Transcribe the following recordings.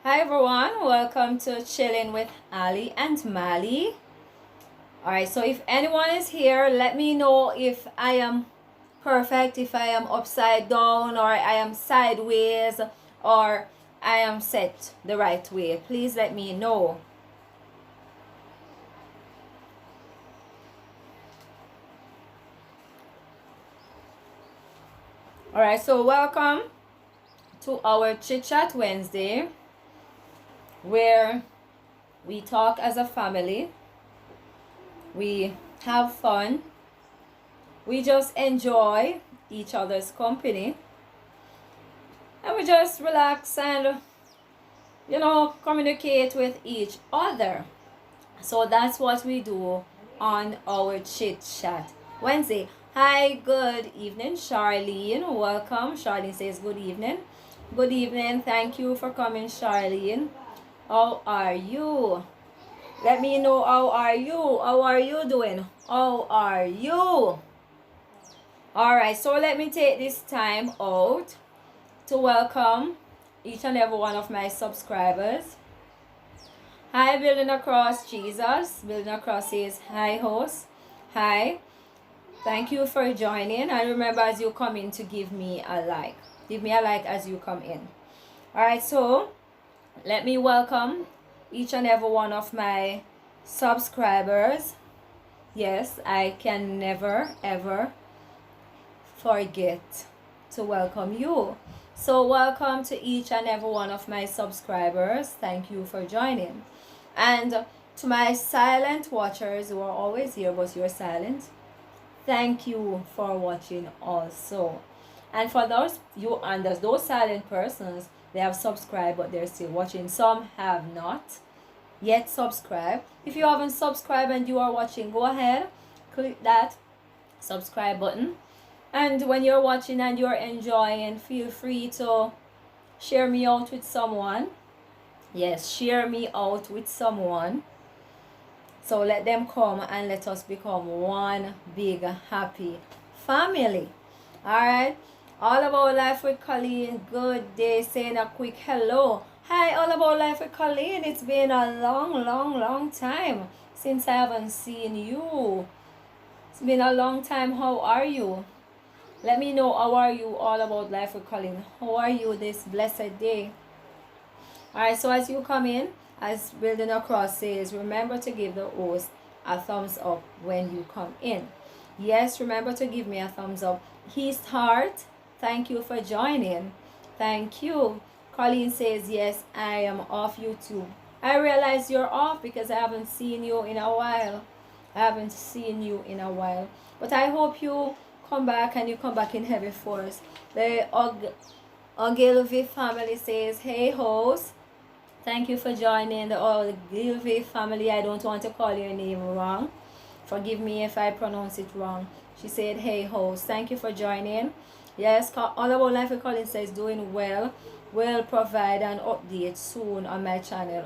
Hi everyone, welcome to Chilling with Ali and Mali. Alright, so if anyone is here, let me know if I am perfect, if I am upside down, or I am sideways, or I am set the right way. Please let me know. Alright, so welcome to our Chit Chat Wednesday, where we talk as a family, we have fun, we just enjoy each other's company, and we just relax and communicate with each other. So that's what we do on our Chit Chat Wednesday. Hi, good evening, Charlene. Welcome. Charlene says good evening. Good evening. Thank you for coming, Charlene. How are you? Let me know, how are you? How are you doing? How are you? Alright, so let me take this time out to welcome each and every one of my subscribers. Hi, Building Across Jesus. Building Across says hi, host. Hi. Thank you for joining. And remember, as you come in, to give me a like. Give me a like as you come in. Alright, so let me welcome each and every one of my subscribers. Yes, I can never ever forget to welcome you. So welcome to each and every one of my subscribers. Thank you for joining. And to my silent watchers who are always here but you're silent, thank you for watching also. And for those those silent persons, they have subscribed but they're still watching. Some have not yet subscribed. If you haven't subscribed and you are watching, go ahead, click that subscribe button. And when you're watching and you're enjoying, feel free to share me out with someone. Yes, share me out with someone. So let them come and let us become one big happy family. Alright. All About Life with Colleen. Good day. Saying a quick hello. Hi, All About Life with Colleen. It's been a long time since I haven't seen you. It's been a long time. How are you? Let me know, how are you, All About Life with Colleen? How are you this blessed day? Alright, so as you come in, as Building Across says, remember to give the host a thumbs up when you come in. Yes, remember to give me a thumbs up. His Heart, thank you for joining. Thank you. Colleen says, yes, I am off YouTube. I realize you're off because I haven't seen you in a while. But I hope you come back and you come back in heavy force. The Ogilvy family says, hey host, thank you for joining the Ogilvy family. I don't want to call your name wrong. Forgive me if I pronounce it wrong. She said, hey host, thank you for joining. Yes, All About Life with Colleen says, doing well. Will provide an update soon on my channel.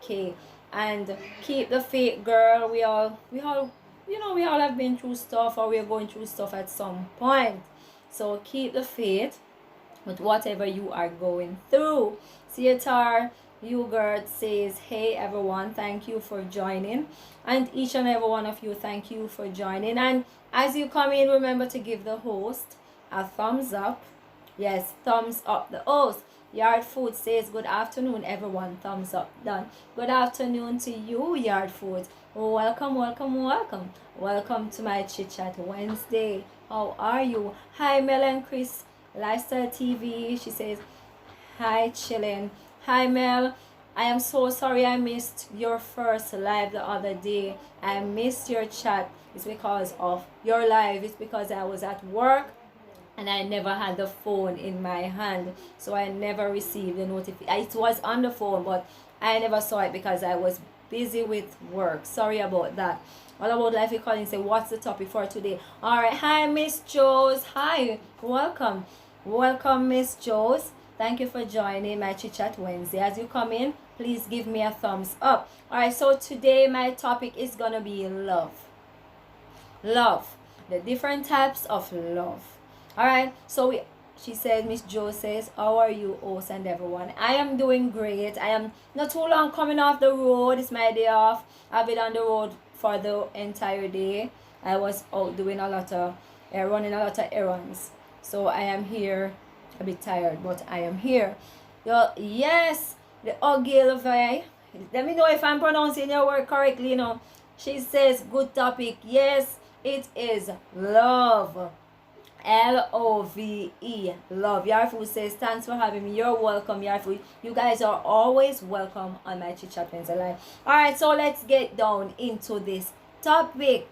Okay. And keep the faith, girl. We all have been through stuff, or we're going through stuff at some point. So keep the faith with whatever you are going through. Theater Hugert says, hey everyone, thank you for joining. And each and every one of you, thank you for joining. And as you come in, remember to give the host a thumbs up. Yes, thumbs up the host. Yard Food says, good afternoon everyone. Thumbs up. Done. Good afternoon to you, Yard Food. Welcome to my Chit Chat Wednesday. How are you? Hi, Mel and Chris, Lifestyle TV. She says, hi, chilling. Hi, Mel. I am so sorry I missed your first live the other day. I missed your chat. It's because of your live. It's because I was at work and I never had the phone in my hand, so I never received the notification. It was on the phone, but I never saw it because I was busy with work. Sorry about that. All About Life with Colleen say, what's the topic for today? Alright, hi Miss Joes. Hi, welcome Miss Joes. Thank you for joining my Chit Chat Wednesday. As you come in, please give me a thumbs up. Alright, so today my topic is gonna be love. The different types of love. Alright, so She said, Miss Joe says, how are you, host and everyone? I am doing great. I am not too long coming off the road. It's my day off. I've been on the road for the entire day. I was out doing a lot of, running a lot of errands. So I am here, a bit tired, but I am here. Yes, the Ogilvy. Let me know if I'm pronouncing your word correctly, you know. She says, good topic. Yes, it is love. Love. Love. Yarfu says, thanks for having me. You're welcome, Yarfu. You guys are always welcome on my Chit Chat Wednesday Live. Alright, so let's get down into this topic.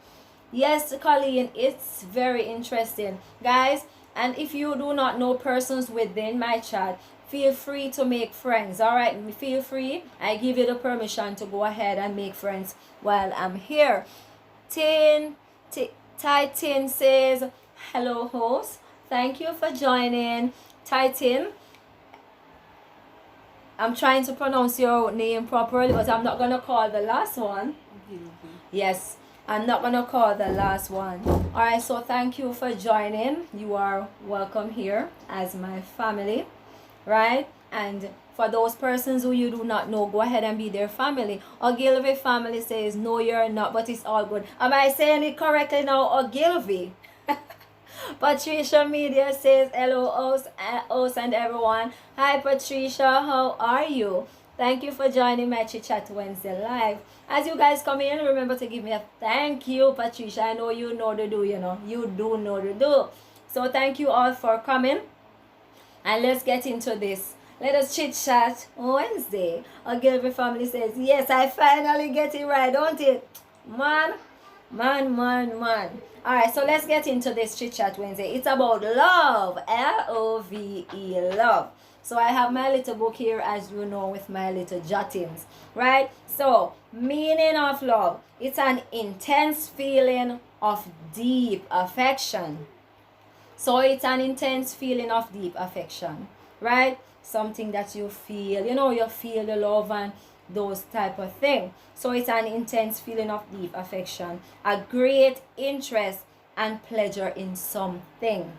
Yes, Colleen, it's very interesting. Guys, and if you do not know persons within my chat, feel free to make friends. Alright, feel free. I give you the permission to go ahead and make friends while I'm here. Titan says, hello, host. Thank you for joining. Titan, I'm trying to pronounce your name properly, but I'm not going to call the last one. Yes, I'm not going to call the last one. Alright, so thank you for joining. You are welcome here as my family, right? And for those persons who you do not know, go ahead and be their family. Ogilvy family says, no, you're not, but it's all good. Am I saying it correctly now, Ogilvy? Patricia Media says, hello, host and everyone. Hi, Patricia. How are you? Thank you for joining my Chit Chat Wednesday Live. As you guys come in, remember to give me a thank you, Patricia. I know you know the do, you know. You do know the do. So thank you all for coming. And let's get into this. Let us chit chat Wednesday. Ogilvy family says, yes, I finally get it right, don't it? Man. Alright, so let's get into this chit chat Wednesday. It's about love. Love. Love. So I have my little book here, as you know, with my little jottings. Right? So, meaning of love. It's an intense feeling of deep affection. So it's an intense feeling of deep affection, right? Something that you feel, you know, you feel the love and those type of thing. So it's an intense feeling of deep affection, a great interest and pleasure in something,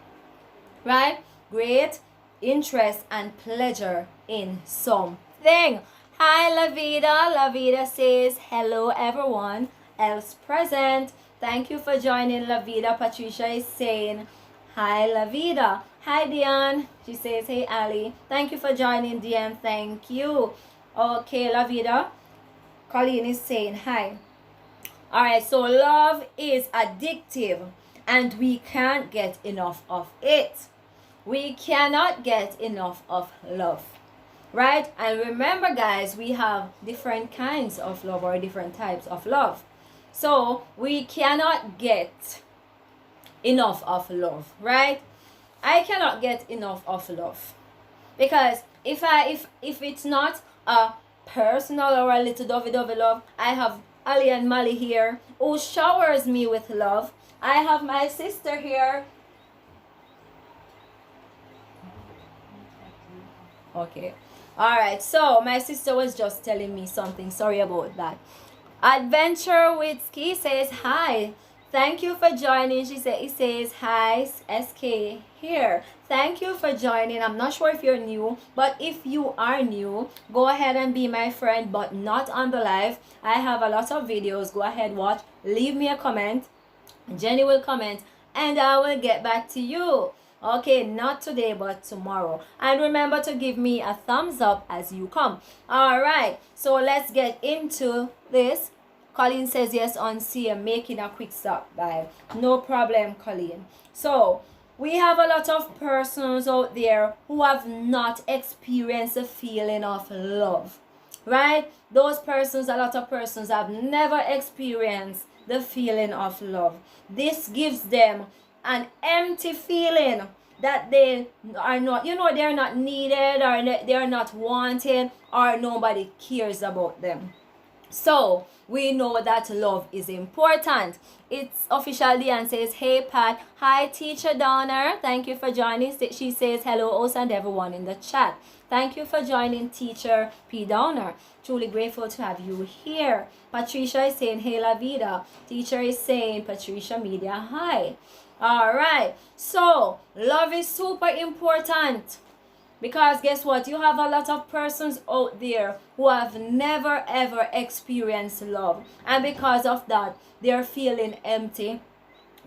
right? Great interest and pleasure in something. Hi, Lavida. Lavida says, hello, everyone else present. Thank you for joining, Lavida. Patricia is saying, hi, Lavida. Hi, Diane. She says, hey, Ali. Thank you for joining, Diane. Thank you. Okay, Lavida. Colleen is saying, hi. All right, so love is addictive and we can't get enough of it. We cannot get enough of love, right? And remember, guys, we have different kinds of love or different types of love. So we cannot get enough of love, right? I cannot get enough of love because if it's not a personal or a little dovey love, I have Ali and Mali here who showers me with love. I have my sister here. Okay, all right, so my sister was just telling me something. Sorry about that. Adventure with Ski says hi. Thank you for joining. It says hi, SK here. Thank you for joining. I'm not sure if you're new, but if you are new, go ahead and be my friend, but not on the live. I have a lot of videos. Go ahead, watch. Leave me a comment. Jenny will comment and I will get back to you. Okay, not today, but tomorrow. And remember to give me a thumbs up as you come. All right, so let's get into this. Colleen says yes on CM, making a quick stop by. No problem, Colleen. So, we have a lot of persons out there who have not experienced the feeling of love, right? Those persons, a lot of persons have never experienced the feeling of love. This gives them an empty feeling that they are not, you know, they're not needed or they're not wanted or nobody cares about them. So we know that love is important. It's official. Diane says, hey Pat. Hi Teacher Donner. Thank you for joining. She says hello also and everyone in the chat. Thank you for joining Teacher P. Donner. Truly grateful to have you here. Patricia is saying hey La Vida. Teacher is saying Patricia Media hi. All right. So love is super important. Because guess what? You have a lot of persons out there who have never ever experienced love. And because of that, they're feeling empty.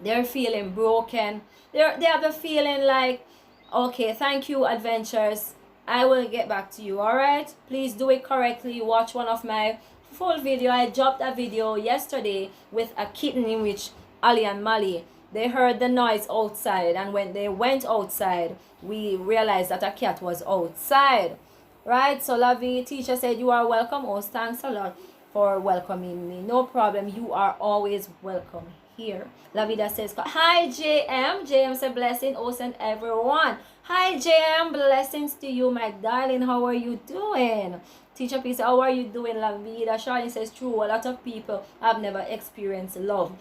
They're feeling broken. They have a feeling like, okay, thank you, adventures. I will get back to you. Alright? Please do it correctly. Watch one of my full video. I dropped a video yesterday with a kitten in which Ali and Mali, they heard the noise outside, and when they went outside, we realized that a cat was outside. Right? So Lavi, teacher said you are welcome. Oh, thanks a lot for welcoming me. No problem. You are always welcome here. Lavida says, hi JM. JM said blessing, oh, and everyone. Hi JM, blessings to you, my darling. How are you doing? Teacher P says, how are you doing, Lavida? Charlene says, true, a lot of people have never experienced love.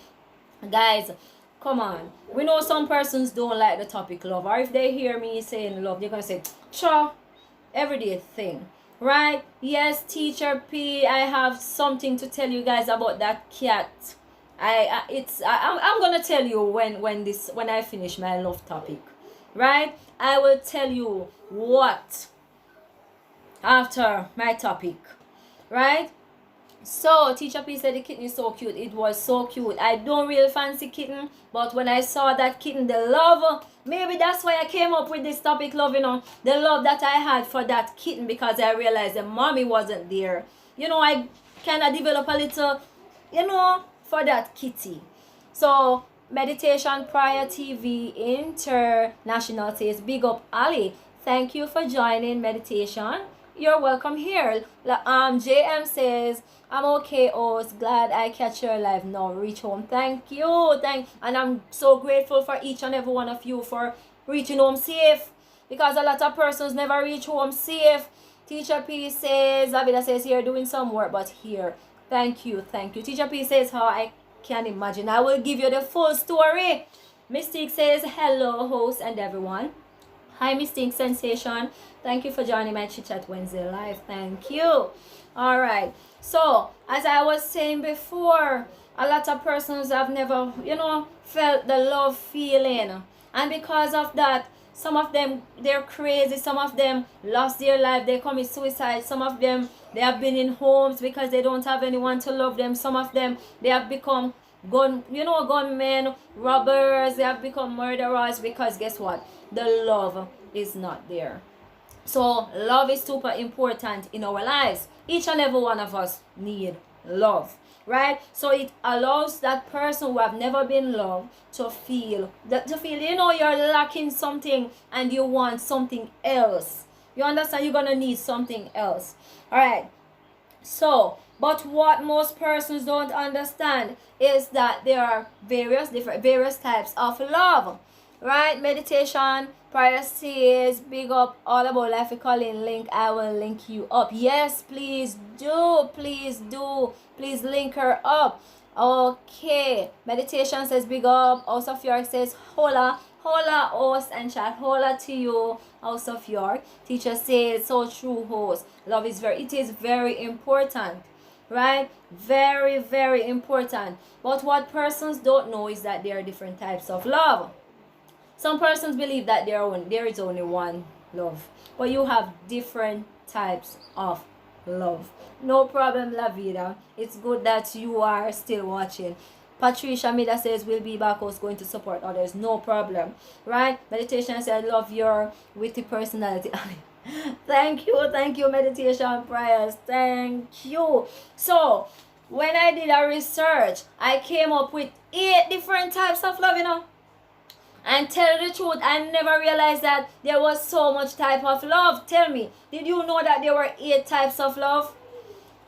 Guys, come on. We know some persons don't like the topic love, or if they hear me saying love, they're gonna say, sure, everyday thing. Right? Yes, Teacher P, I have something to tell you guys about that cat. I'm gonna tell you when I finish my love topic. Right? I will tell you what after my topic. Right? So Teacher P said the kitten is so cute. It was so cute. I don't really fancy kitten, but when I saw that kitten, the love, maybe that's why I came up with this topic, love, you know, the love that I had for that kitten, because I realized the mommy wasn't there. You know, I kind of develop a little, you know, for that kitty. So Meditation Prayer TV International says, big up Ali. Thank you for joining meditation. You're welcome here. JM says, I'm okay, Oz. Glad I catch your live now. Reach home. Thank you. And I'm so grateful for each and every one of you for reaching home safe. Because a lot of persons never reach home safe. Teacher P says, Lavida says, here doing some work, but here. Thank you. Teacher P says, how I can imagine. I will give you the full story. Mystique says, hello, host and everyone. Hi, Mystique Sensation. Thank you for joining my Chit Chat Wednesday live. Thank you. All right. So, as I was saying before, a lot of persons have never, you know, felt the love feeling. And because of that, some of them, they're crazy. Some of them lost their life. They commit suicide. Some of them, they have been in homes because they don't have anyone to love them. Some of them, they have become gunmen, robbers. They have become murderers because guess what? The love is not there. So love is super important in our lives. Each and every one of us need love, right? So it allows that person who have never been loved to feel you know, you're lacking something and you want something else. You understand? You're gonna need something else. All right. So, but what most persons don't understand is that there are various types of love. Right? Meditation Prayer says, big up all about life. Calling link. I will link you up. Yes, please do. Please link her up. Okay. Meditation says, big up. House of York says, hola, host and chat. Hola to you, House of York. Teacher says, so true, host. Love is very important. Right? Very, very important. But what persons don't know is that there are different types of love. Some persons believe that there is only one love, but you have different types of love. No problem, La Vida. It's good that you are still watching. Patricia Mida says, we'll be back. Who's going to support others? No problem. Right? Meditation says, I love your witty personality. Thank you, Meditation Prayers. Thank you. So, when I did a research, I came up with 8 different types of love, you know. And tell the truth, I never realized that there was so much type of love. Tell me, did you know that there were 8 types of love?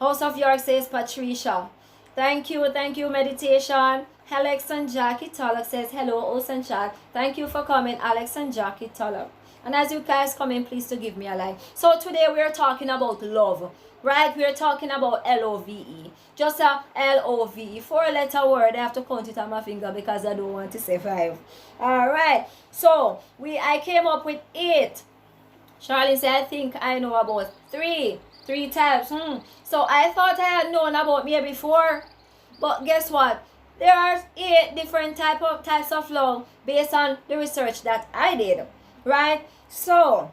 House of York says Patricia. Thank you, Meditation. Alex and Jackie Tullock says, hello, Host and Chat. Thank you for coming, Alex and Jackie Tullock. And as you guys come in, please to give me a like. So today we are talking about love. Right? We are talking about L-O-V-E. Just a L-O-V-E. 4-letter word. I have to count it on my finger because I don't want to say 5. Alright. So, I came up with 8. Charlene said, I think I know about 3. 3 types. So, I thought I had known about me before. But guess what? There are 8 different types of love based on the research that I did, right? So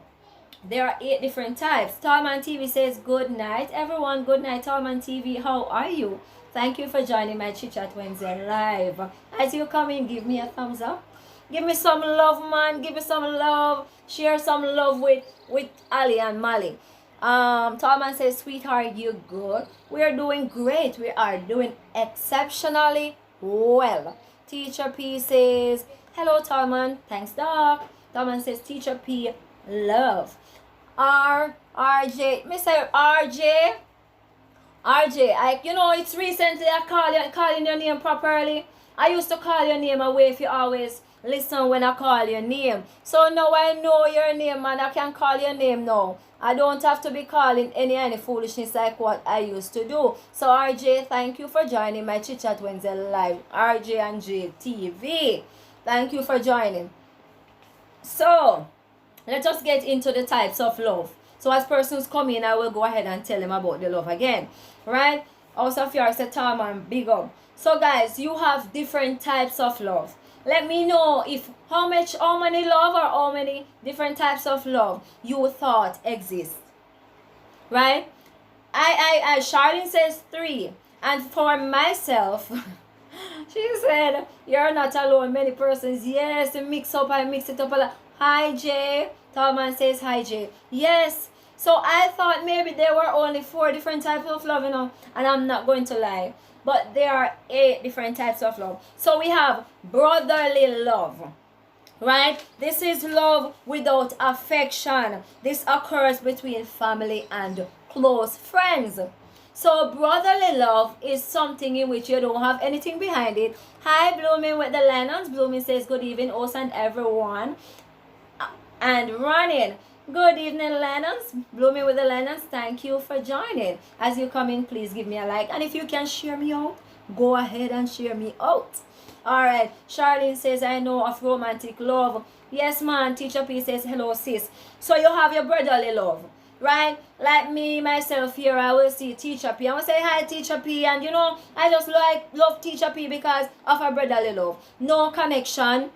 there are 8 different types. Tallman TV says, good night, everyone. Good night, Tallman TV. How are you? Thank you for joining my Chit Chat Wednesday live. As you come in, give me a thumbs up. Give me some love, man. Give me some love. Share some love with Ali and Mali. Tallman says, sweetheart, you good? We are doing great. We are doing exceptionally well. Teacher P says, hello, Tallman. Thanks, Doc. Tallman says, Teacher P, love. RJ, Mr. RJ, it's recently I calling your name properly. I used to call your name away if you always listen when I call your name. So now I know your name, man. I can call your name now. I don't have to be calling any foolishness like what I used to do. So RJ, thank you for joining my Chit Chat Wednesday live. RJ and J TV. Thank you for joining. So let us get into the types of love. So as persons come in, I will go ahead and tell them about the love again. Right? Also, if you are a Tom and big up. So guys, you have different types of love. Let me know if how many love or how many different types of love you thought exist. Right? Charlene says 3. And for myself, she said, you're not alone. Many persons, yes, I mix it up a lot. Hi, Jay. Tallman says, hi, Jay. Yes. So I thought maybe there were only 4 different types of love, and I'm not going to lie. But there are 8 different types of love. So we have brotherly love, right? This is love without affection. This occurs between family and close friends. So brotherly love is something in which you don't have anything behind it. Hi, Blooming with the Lennons. Blooming says, good evening, host and everyone. And running. Good evening, Lennons. Blooming with the Lennons. Thank you for joining. As you come in, please give me a like. And if you can share me out, go ahead and share me out. Alright. Charlene says, I know of romantic love. Yes, man. Teacher P says, hello, sis. So you have your brotherly love. Right? Like me, myself here, I will see Teacher P. I will say hi, Teacher P. And I just love Teacher P because of her brotherly love. No connection.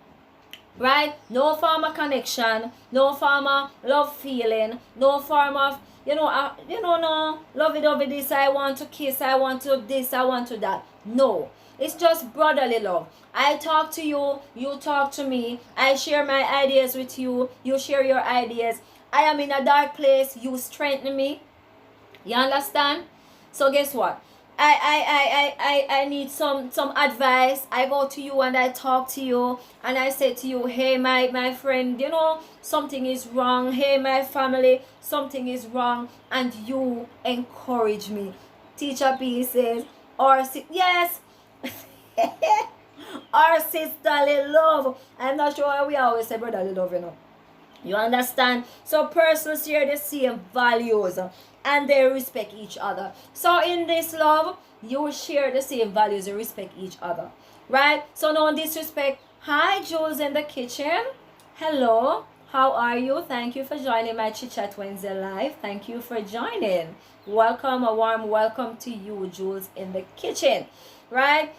Right? No form of connection, no form of love feeling, no form of, no, love it over this, I want to kiss, I want to this, I want to that. No. It's just brotherly love. I talk to you, you talk to me. I share my ideas with you, you share your ideas. I am in a dark place, you strengthen me. You understand? So guess what? I need some advice. I go to you and I talk to you and I say to you, hey, my friend, something is wrong. Hey, my family, something is wrong. And you encourage me. Teacher P says, yes, our sisterly love. I'm not sure why we always say brotherly love, You understand? So persons share the same values and they respect each other. So in this love, you share the same values and respect each other. Right? So no disrespect. Hi, Jules in the kitchen. Hello. How are you? Thank you for joining my Chit Chat Wednesday live. Thank you for joining. Welcome, a warm welcome to you, Jules in the kitchen. Right?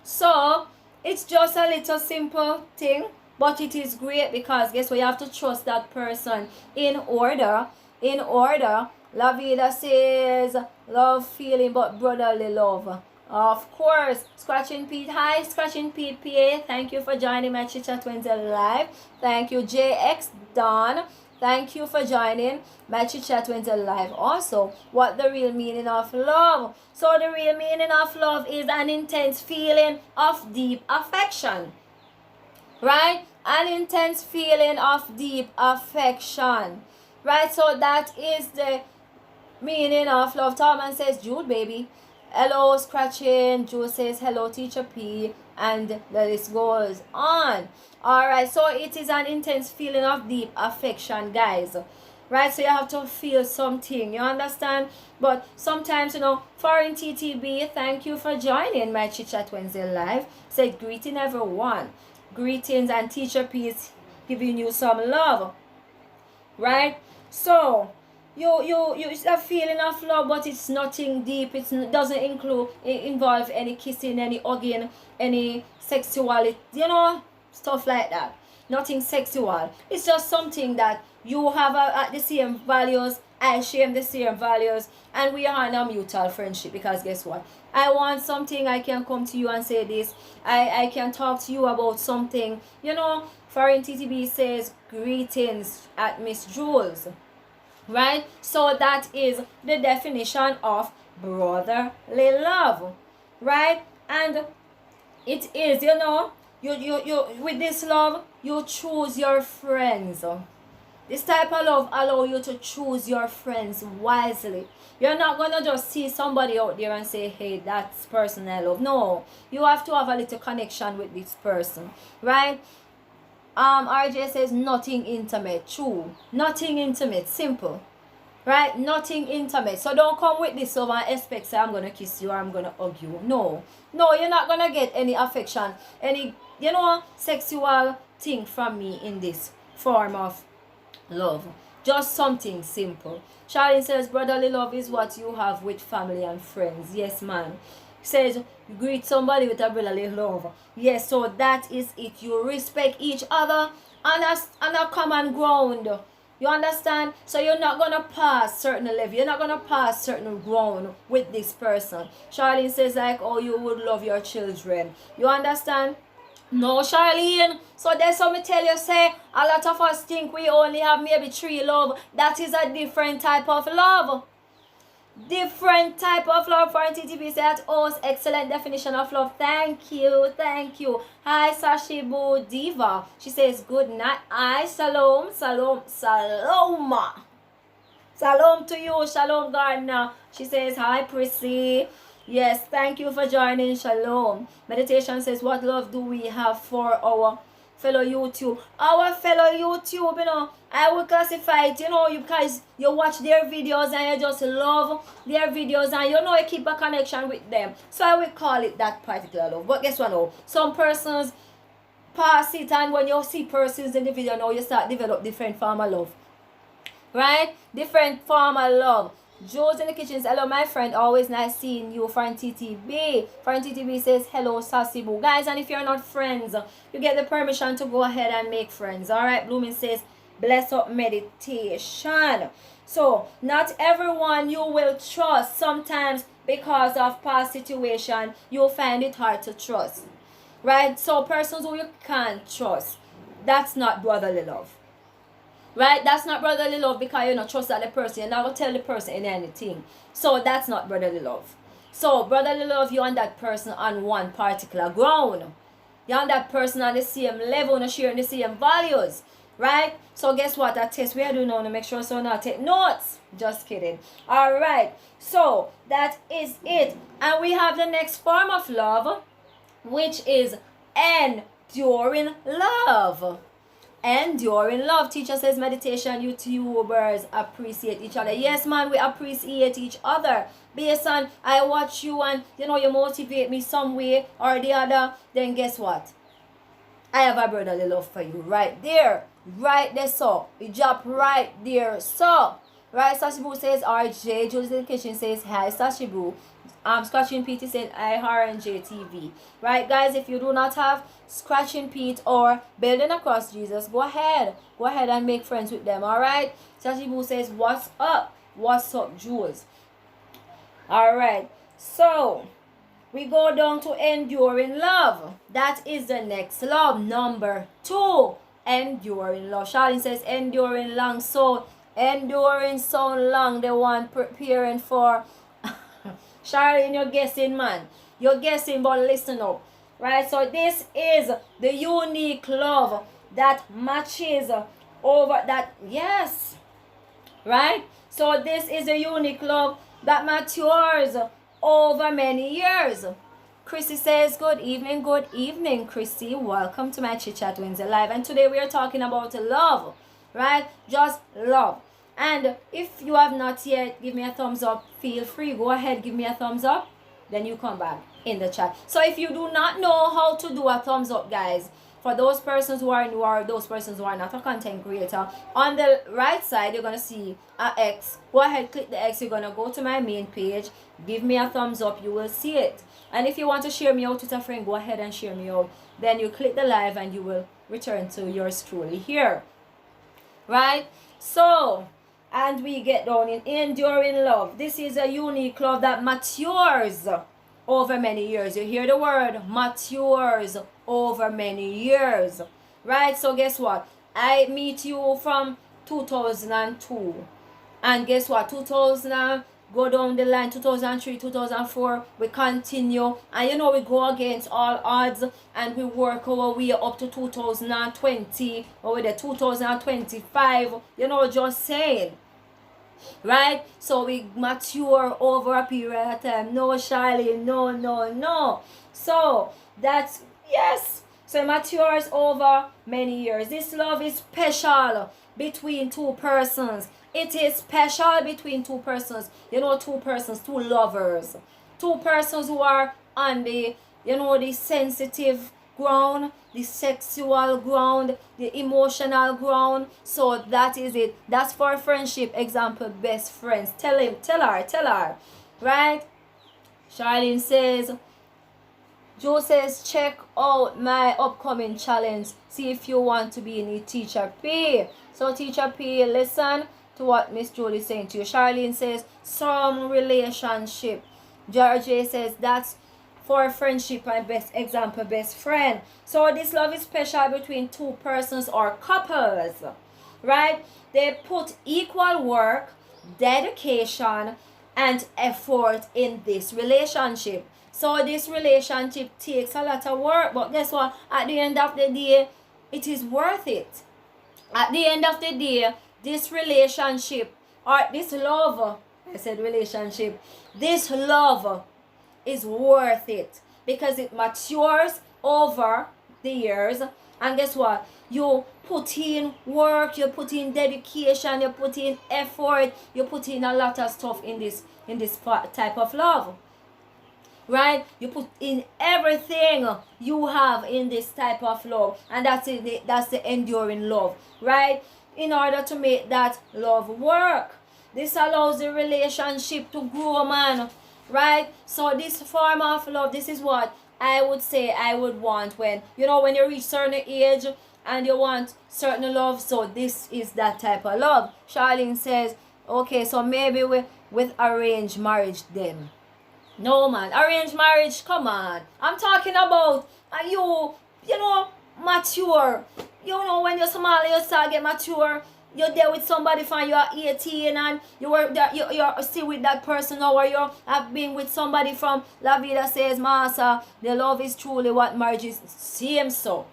So it's just a little simple thing. But it is great because guess what? You have to trust that person in order. Lavida says, love feeling but brotherly love. Of course. Scratching Pete. Hi, Scratching Pete PA. Thank you for joining my Chit Chat Wednesday live. Thank you, JX Don. Thank you for joining my Chit Chat Wednesday live. Also, what the real meaning of love? So the real meaning of love is an intense feeling of deep affection. Right? An intense feeling of deep affection. Right? So that is the meaning of love. Tallman says, Jude, baby. Hello, Scratching. Jude says, hello, Teacher P. And the list goes on. Alright, so it is an intense feeling of deep affection, guys. Right? So you have to feel something. You understand? But sometimes, foreign TTB, thank you for joining my Chit Chat Wednesday live. Said, greeting everyone. Greetings, and Teacher P is giving you some love. Right? So it's a feeling of love, but it's nothing deep. Doesn't involve any kissing, any hugging, any sexuality, stuff like that. Nothing sexual. It's just something that you have the same values. I share the same values, and we are in a mutual friendship. Because guess what? I want something, I can come to you and say this. I can talk to you about something. Foreign TTB says greetings at Miss Jules. Right? So that is the definition of brotherly love. Right? And it is, you with this love, you choose your friends. This type of love allow you to choose your friends wisely. You're not gonna just see somebody out there and say, hey, that's person I love. No, you have to have a little connection with this person, right? RJ says nothing intimate. True, nothing intimate. Simple, right? Nothing intimate. So don't come with this love and expect say I'm gonna kiss you or I'm gonna hug you. No, you're not gonna get any affection, any sexual thing from me in this form of love. Just something simple. Charlene says brotherly love is what you have with family and friends. Yes, man. Says you greet somebody with a brotherly love. Yes, so that is it. You respect each other on a common ground. You understand? So you're not gonna pass certain level. You're not gonna pass certain ground with this person. Charlene says like, oh, you would love your children. You understand? No, Charlene. So that's what me tell you, say, a lot of us think we only have maybe 3 love. That is a different type of love. Different type of love. For TTP said, oh, excellent definition of love. Thank you. Hi, Sashibu Diva. She says, good night. Hi, shalom. Shalom to you, Shalom Gardner. She says, hi, Prissy. Yes, thank you for joining. Shalom. Meditation says, what love do we have for our fellow YouTube? Our fellow YouTube, I will classify it, because you watch their videos and you just love their videos and you keep a connection with them. So I will call it that particular love. But guess what now? Some persons pass it, and when you see persons in the video now, you start develop different form of love. Right? Different form of love. Joe's in the kitchen says, hello, my friend. Always nice seeing you. Friend TTB. Friend TTB says, hello, Sasibu. Guys, and if you're not friends, you get the permission to go ahead and make friends. Alright, Blooming says, bless up meditation. So, not everyone you will trust. Sometimes, because of past situation, you'll find it hard to trust. Right? So, persons who you can't trust, that's not brotherly love. Right? That's not brotherly love, because you don't trust that the person. You're not going to tell the person anything. So that's not brotherly love. So brotherly love, you and that person on one particular ground. You and that person on the same level, and sharing the same values. Right? So guess what? That test we are doing now to make sure so not take notes. Just kidding. Alright. So that is it. And we have the next form of love, which is enduring love. Enduring love. Teacher says meditation, YouTubers appreciate each other. Yes, man, we appreciate each other. Based on I watch you and you motivate me some way or the other, then guess what? I have a brotherly love for you right there. Right there, so. You drop right there, so. Right, Sashibu says RJ. Jules in the kitchen says hi, Sashibu. Scratching Pete is saying IRNJ TV. Right, guys, if you do not have Scratching Pete or Building Across Jesus, go ahead and make friends with them. Alright, Sashibu says what's up, Jules? Alright, so we go down to enduring love. That is the next love, number 2. Enduring love. Charlene says enduring long, so enduring so long, the one preparing for Charlene, you're guessing, man. You're guessing, but listen up. Right? So this is the unique love that matches over that. Yes. Right? So this is a unique love that matures over many years. Chrissy says, good evening, Chrissy. Welcome to my Chit Chat Wednesday Live. And today we are talking about love. Right? Just love. And if you have not yet, give me a thumbs up. Feel free. Go ahead, give me a thumbs up. Then you come back in the chat. So if you do not know how to do a thumbs up, guys, For those persons who are new or those persons who are not a content creator, on the right side you're gonna see a X. Go ahead, click the X. You're gonna go to my main page, give me a thumbs up, you will see it. And if you want to share me out with a friend, go ahead and share me out. Then you click the live and you will return to yours truly here, right? So, and we get down in enduring love. This is a unique love that matures over many years. You hear the word matures over many years, right? So guess what? I meet you from 2002, and guess what? 2000, go down the line, 2003, 2004, we continue, and you know, we go against all odds, and we work our way up to 2020 or with the 2025, you know, just saying, right? So we mature over a period of time. No, Charlene, no. So that's, yes, so it matures over many years. This love is special between two persons. It is special between two persons. You know, two persons, two lovers, two persons who are on the, you know, the sensitive ground, the sexual ground, the emotional ground. So that is it. That's for friendship. Example, best friends. Tell her, right? Charlene says, Joe says, check out my upcoming challenge. See if you want to be in the Teacher P. So Teacher P, listen to what Miss Jolie is saying to you. Charlene says, some relationship. George says, that's for friendship and best example, best friend. So this love is special between two persons or couples, right? They put equal work, dedication, and effort in this relationship. So this relationship takes a lot of work, but guess what? At the end of the day, it is worth it. At the end of the day, this relationship or this love, I said relationship, this love is worth it because it matures over the years. And guess what? You put in work, you put in dedication, you put in effort, you put in a lot of stuff in this type of love, right? You put in everything you have in this type of love, and that's it. That's the enduring love, right? In order to make that love work, this allows the relationship to grow, man, right? So this form of love, this is what I would say I would want when, you know, when you reach certain age and you want certain love. So this is that type of love. Charlene says, okay, so maybe with arranged marriage then. No, man, arranged marriage, come on. I'm talking about you know, mature. You know, when you're small, you start get mature. You're there with somebody from you're 18 and you're still with that person, or you have been with somebody from La Vida Says Massa. The love is truly what marriage is. Same so.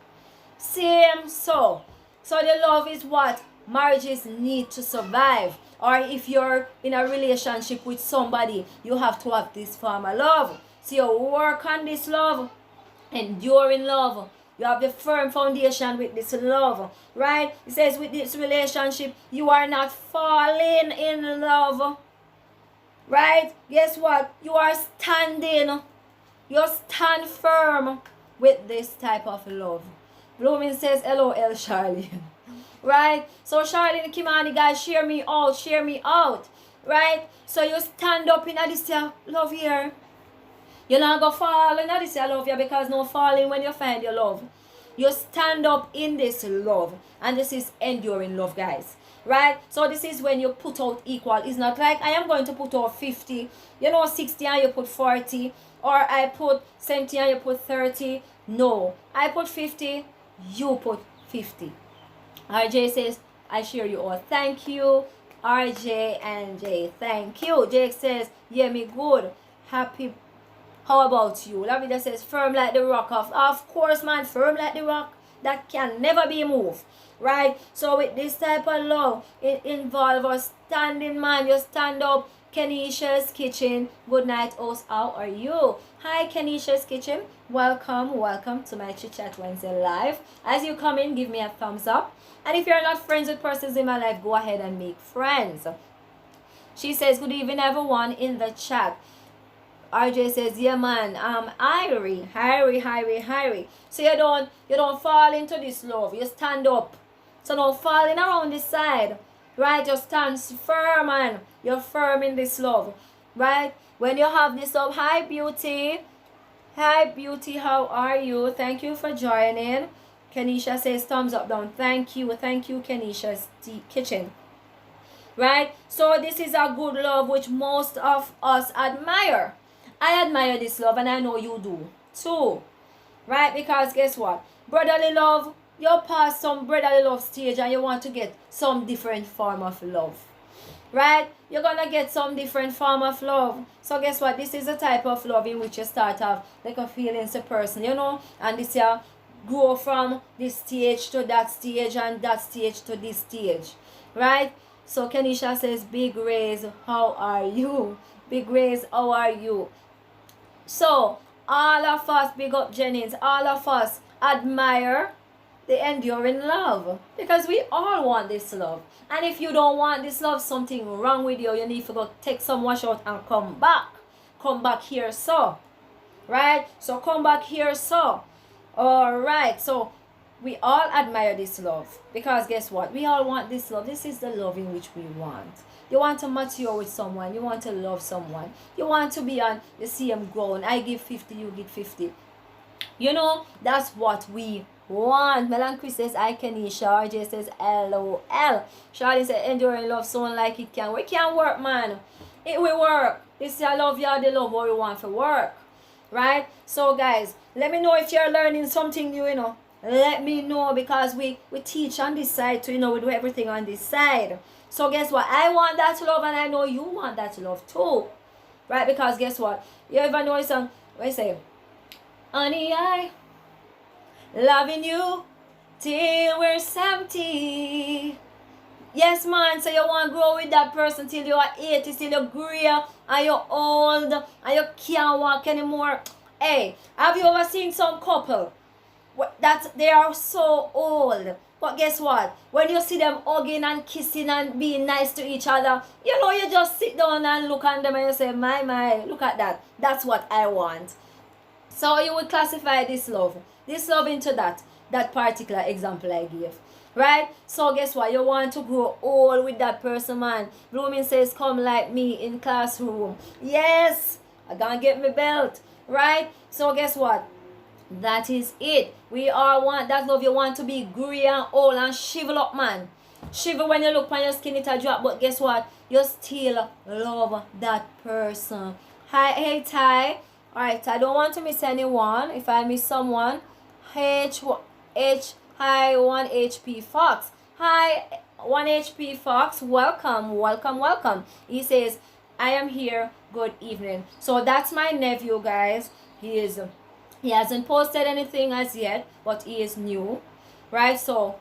So the love is what marriages need to survive. Or if you're in a relationship with somebody, you have to have this form of love. So you work on this love, enduring love. You have the firm foundation with this love, right? It says with this relationship, you are not falling in love, right? Guess what? You are standing. You stand firm with this type of love. Blooming says, LOL, Charlene. Right? So Charlene, Kimani, guys, share me out. Right? So you stand up in this love here. You're not going to fall in this love here, because no falling when you find your love. You stand up in this love. And this is enduring love, guys. Right? So this is when you put out equal. It's not like I am going to put out 50, 60 and you put 40. Or I put 70 and you put 30. No. I put 50, you put 50. RJ says, I share you all. Thank you, RJ and Jay. Thank you. Jake says, yeah, me good. Happy. How about you? Lavida says, firm like the rock. Of course, man, firm like the rock. That can never be moved. Right? So with this type of love, it involves us standing, man. You stand up. Kenisha's Kitchen. Good night, host. How are you? Hi, Kenisha's Kitchen. Welcome to my Chit Chat Wednesday live. As you come in, give me a thumbs up. And if you're not friends with persons in my life, go ahead and make friends. She says, good evening, everyone in the chat. RJ says, yeah man, Irie. So you don't fall into this love. You stand up. So don't falling around this side. Right? Just stand firm, and you're firm in this love. Right? When you have this love, hi beauty. Hi beauty, how are you? Thank you for joining. Kenisha says thumbs up down. Thank you, Kenisha's kitchen. Right? So this is a good love which most of us admire. I admire this love, and I know you do too. Right? Because guess what? Brotherly love, you're past some brotherly love stage and you want to get some different form of love. Right? You're gonna get some different form of love. So guess what? This is a type of love in which you start off like a feelings a person, you know, and this year grow from this stage to that stage and that stage to this stage. Right? So Kenisha says, Big Rays, how are you? Big Rays, how are you? So all of us, big up Jennings, all of us admire the enduring love, because we all want this love. And if you don't want this love, something wrong with you. You need to go take some wash out and come back here, so right. So come back here, so all right. So we all admire this love, because guess what, we all want this love. This is the love in which we want. You want to mature with someone, you want to love someone, you want to be on the same ground. I give 50, you give 50. You know, that's what we want. Melan Chris says, I Kenisha. RJ says, LOL. Charlie says, enduring love someone like it can work. It can work, man. It will work. This is I love you, the love what we want for work. Right? So guys, let me know if you're learning something new, you know. Let me know, because we teach on this side too, you know, we do everything on this side. So guess what? I want that love, and I know you want that love too. Right? Because guess what? You ever know some, what I say? Honey, I loving you till we're 70. Yes, man. So you want to grow with that person till you are 80, till you're gray and you're old and you can't walk anymore. Hey, have you ever seen some couple that they are so old? But guess what? When you see them hugging and kissing and being nice to each other, you know, you just sit down and look at them and you say, my, look at that. That's what I want. So you would classify this love into that particular example I gave. Right? So guess what? You want to grow old with that person, man. Blooming says, come like me in classroom. Yes, I gonna get my belt. Right? So guess what? That is it. We all want that love. You want to be gray and old and shrivel up, man. Shiver when you look on your skin, it'll drop. But guess what? You still love that person. Hi, hey, Ty. Alright, I don't want to miss anyone. If I miss someone, hi, 1 HP Fox. Hi, 1 HP Fox. Welcome. He says, I am here. Good evening. So that's my nephew, guys. He hasn't posted anything as yet, but he is new. Right? So,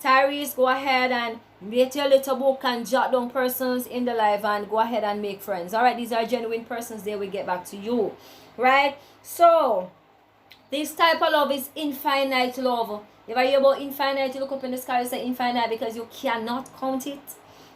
Tyrese, go ahead and get your little book and jot down persons in the live and go ahead and make friends. Alright, these are genuine persons. They will get back to you. Right? So, this type of love is infinite love. If I hear about infinite, you look up in the sky and say infinite, because you cannot count it.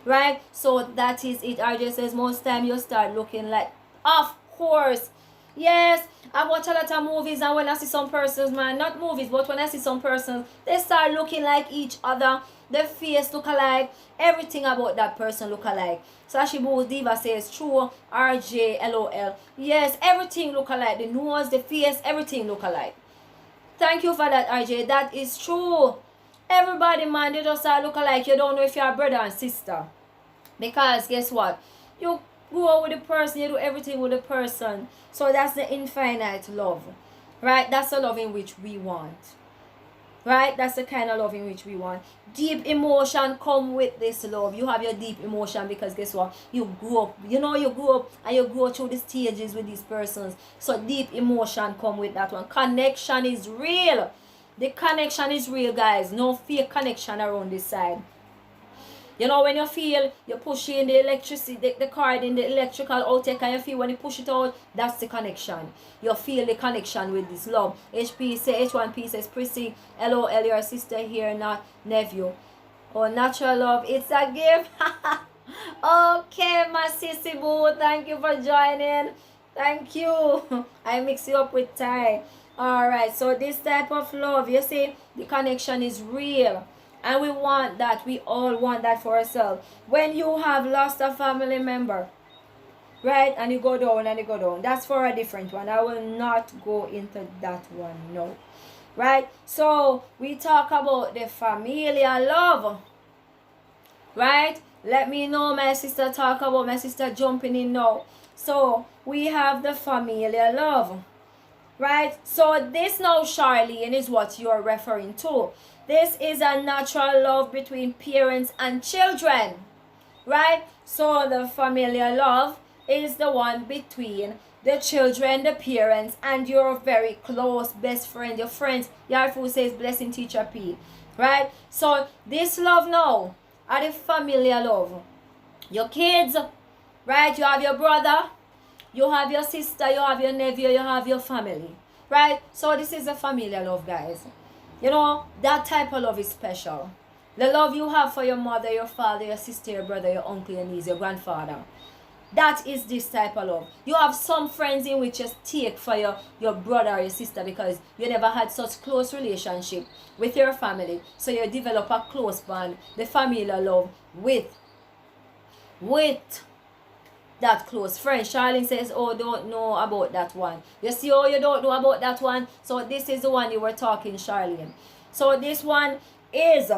Right? So, that is it. RJ says, most time you start looking like, of course. Yes, I watch a lot of movies, and when I see some persons, man, not movies, but when I see some persons, they start looking like each other. Their face look alike. Everything about that person look alike. Sashi Boo's Diva says, true, RJ, LOL. Yes, everything look alike. The nose, the face, everything look alike. Thank you for that, RJ. That is true. Everybody, man, they just look alike. You don't know if you're a brother and sister. Because guess what? You go with the person, you do everything with the person. So that's the infinite love. Right? That's the love in which we want. Right? That's the kind of love in which we want. Deep emotion come with this love. You have your deep emotion because guess what? You grew up. You know, you grew up and you grow through the stages with these persons. So deep emotion come with that one. Connection is real. The connection is real, guys. No fake connection around this side. You know, when you feel you push in the electricity, the card in the electrical outtake, and you feel when you push it out, that's the connection. You feel the connection with this love. H1P says, Prissy, LOL, your sister here, not nephew. Oh, natural love, it's a gift. Okay, my sissy boo, thank you for joining. Thank you. I mix you up with Ty. Alright, so this type of love, you see, the connection is real. And we want that. We all want that for ourselves. When you have lost a family member, right, and you go down and you go down, that's for a different one. I will not go into that one, no. Right? So, we talk about the familial love. Right? Let me know, my sister, talk about my sister jumping in now. So, we have the familial love. Right? So, this now, Charlene, is what you're referring to. This is a natural love between parents and children. Right? So, the familial love is the one between the children, the parents, and your very close best friend, your friends. Yarfu says, blessing teacher P. Right? So, this love now are the familiar love. Your kids, right? You have your brother, you have your sister, you have your nephew, you have your family. Right? So, this is a familiar love, guys. You know, that type of love is special. The love you have for your mother, your father, your sister, your brother, your uncle, your niece, your grandfather. That is this type of love. You have some friends in which you take for your brother or your sister because you never had such close relationship with your family. So you develop a close bond, the familiar love with that close friend. Charlene says, oh, don't know about that one. You see, oh, you don't know about that one. So this is the one you were talking, Charlene. So this one is,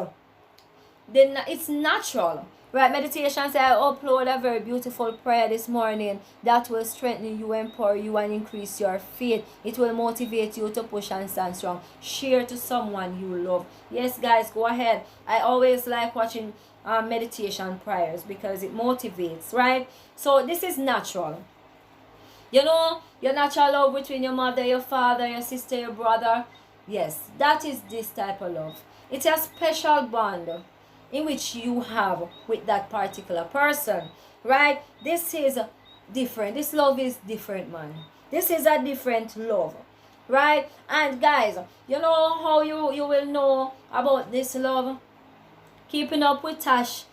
it's natural. Right, meditation says, I upload a very beautiful prayer this morning that will strengthen you, empower you, and increase your faith. It will motivate you to push and stand strong. Share to someone you love. Yes, guys, go ahead. I always like watching meditation prayers because it motivates, right? So this is natural. You know, your natural love between your mother, your father, your sister, your brother. Yes, that is this type of love. It's a special bond in which you have with that particular person, right? This is different. This love is different, man. This is a different love, right? And guys, you know how you will know about this love? Keeping up with Tasha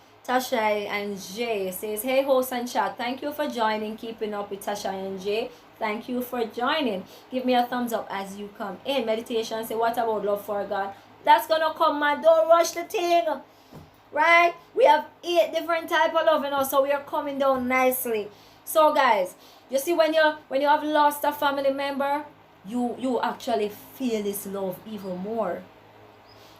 and Jay says, hey, host and chat, thank you for joining. Keeping up with Tasha and Jay, thank you for joining. Give me a thumbs up as you come in. Meditation say, what about love for God? That's gonna come, man. Don't rush the thing. Right? We have 8 different type of love, you know, so we are coming down nicely. So guys, you see, when you have lost a family member, you actually feel this love even more.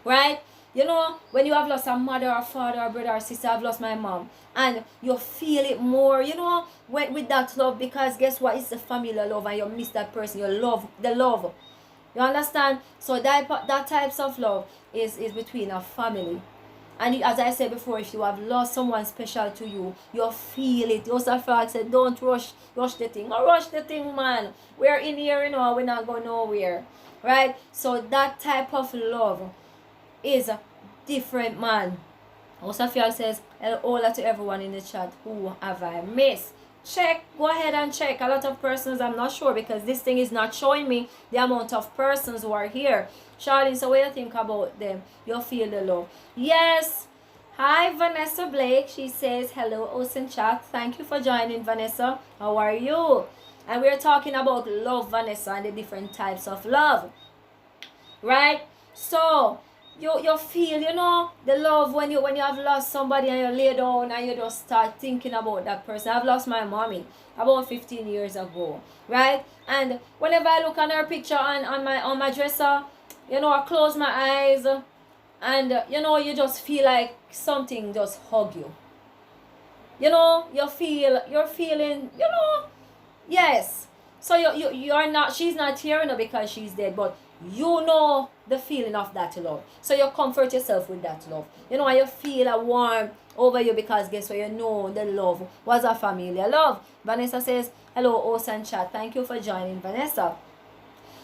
Right? You know, when you have lost a mother or father or brother or sister, I've lost my mom, and you feel it more, you know, with that love, because guess what? It's the familiar love, and you miss that person. You love the love. You understand? So that types of love is between a family. And as I said before, if you have lost someone special to you, you feel it. Joseph said, don't rush the thing. Or rush the thing, man. We're in here, you know, we're not going nowhere. Right? So that type of love is different, man. Joseph says, hello to everyone in the chat. Who have I missed? Check, go ahead and check. A lot of persons, I'm not sure because this thing is not showing me the amount of persons who are here. Charlie, so what do you think about them? You feel the love. Yes. Hi, Vanessa Blake. She says, hello, Ocean Chat. Thank you for joining, Vanessa. How are you? And we're talking about love, Vanessa, and the different types of love. Right? So, you feel, you know, the love when you have lost somebody and you lay down and you just start thinking about that person. I've lost my mommy about 15 years ago, right? And whenever I look on her picture on my dresser, you know, I close my eyes and you know, you just feel like something just hug you. You know, you're feeling, you know, yes. So you're not, she's not here now because she's dead, but you know the feeling of that love. So you comfort yourself with that love. You know, you feel a warm over you because guess what? You know the love was a familiar love. Vanessa says, hello, Ocean Chat. Thank you for joining, Vanessa.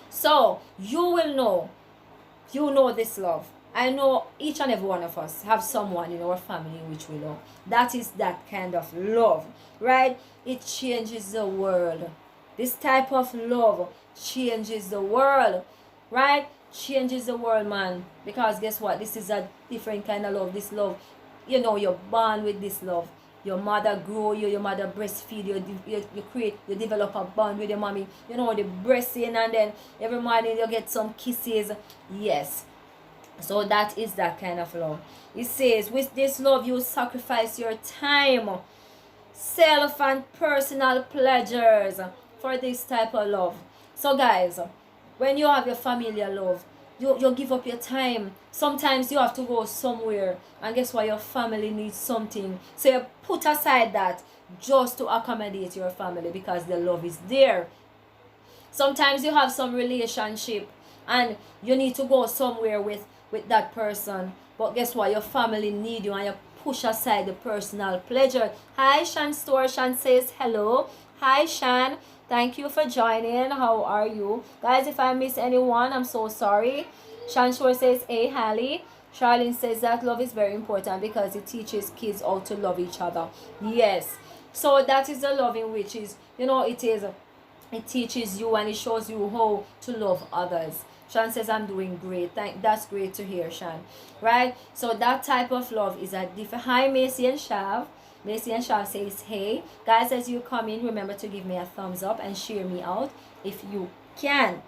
So you will know, you know this love. I know each and every one of us have someone in our family which we love. That is that kind of love, right? It changes the world. This type of love changes the world, right? Changes the world, man. Because guess what? This is a different kind of love. This love, you know, you're born with this love. your mother grow you, your mother breastfeed you, you develop a bond with your mommy, you know, the breasting, and then every morning you get some kisses. Yes, so that is that kind of love. It says, with this love you sacrifice your time, self, and personal pleasures for this type of love. So guys, when you have your familiar love, you give up your time. Sometimes you have to go somewhere, and guess what, your family needs something, so you put aside that just to accommodate your family because the love is there. Sometimes you have some relationship and you need to go somewhere with that person, but guess what, your family need you, and you push aside the personal pleasure. Hi Shan Store. Shan says hello. Hi Shan, thank you for joining. How are you guys? If I miss anyone, I'm so sorry. Shan Store says hey Hallie. Charlene says that love is very important because it teaches kids how to love each other. Yes, so that is the love in which is, you know, it teaches you and it shows you how to love others. Shan says I'm doing great. That's great to hear, Shan. Right? So that type of love is a different. Hi Macy and Shav. Macy and Shav says hey. Guys, as you come in, remember to give me a thumbs up and share me out if you can.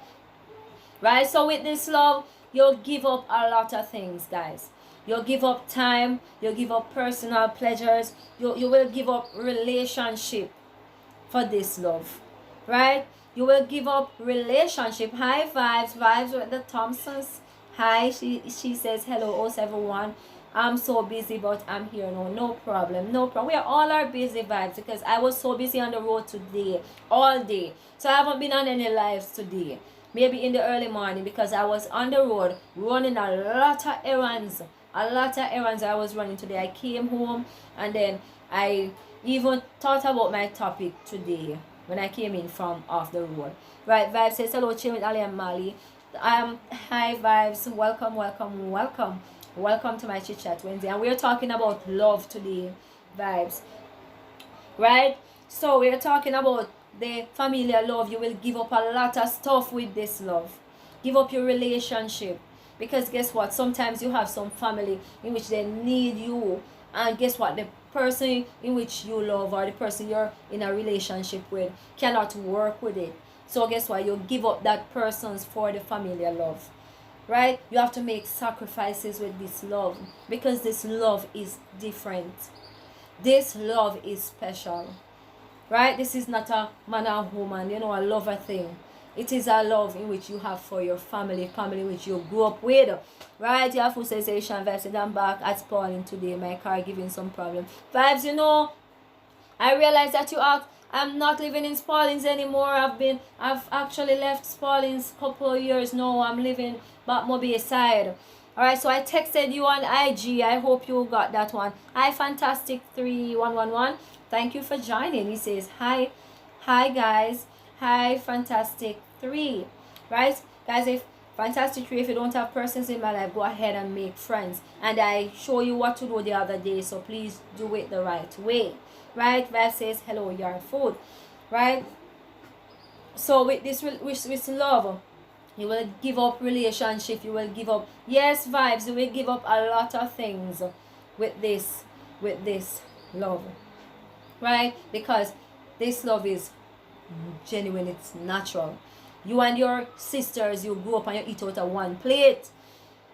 Right? So with this love, you'll give up a lot of things, guys. You'll give up time, you'll give up personal pleasures, you will give up relationship for this love. Right? You will give up relationship. Hi vibes with the Thompsons. Hi, she says hello 071. I'm so busy, but I'm here. No problem. We are all our busy vibes because I was so busy on the road today, all day. So I haven't been on any lives today. Maybe in the early morning because I was on the road running a lot of errands. I was running today. I came home and then I even thought about my topic today when I came in from off the road. Right, Vibes says hello, chill with Ali and Mali. Hi Vibes, welcome to my chit chat Wednesday, and we're talking about love today, Vibes. Right, so we're talking about the familiar love. You will give up a lot of stuff with this love. Give up your relationship because guess what? Sometimes you have some family in which they need you, and guess what? The person in which you love or the person you're in a relationship with cannot work with it. So guess what? You give up that person's for the familiar love. Right? You have to make sacrifices with this love because this love is different. This love is special. Right? This is not a man or woman, you know, a lover thing. It is a love in which you have for your family which you grew up with. Right? Your food sensation Vibes said I'm back at Spalding today. My car giving some problem. Vibes, you know, I realized that you asked, I'm not living in Spaldings anymore. I've actually left Spaldings a couple of years now. I'm living back Mobile side. Alright, so I texted you on IG. I hope you got that one. Hi Fantastic3111. Thank you for joining. He says hi guys. Hi Fantastic3. Right? Guys, if Fantastic3, if you don't have persons in my life, go ahead and make friends. And I show you what to do the other day, so please do it the right way. Right? Vibe says hello, your food. Right? So with this with love, you will give up relationship, you will give up, yes Vibes, you will give up a lot of things with this love. Right? Because this love is genuine, it's natural. You and your sisters, you grew up and you eat out of one plate.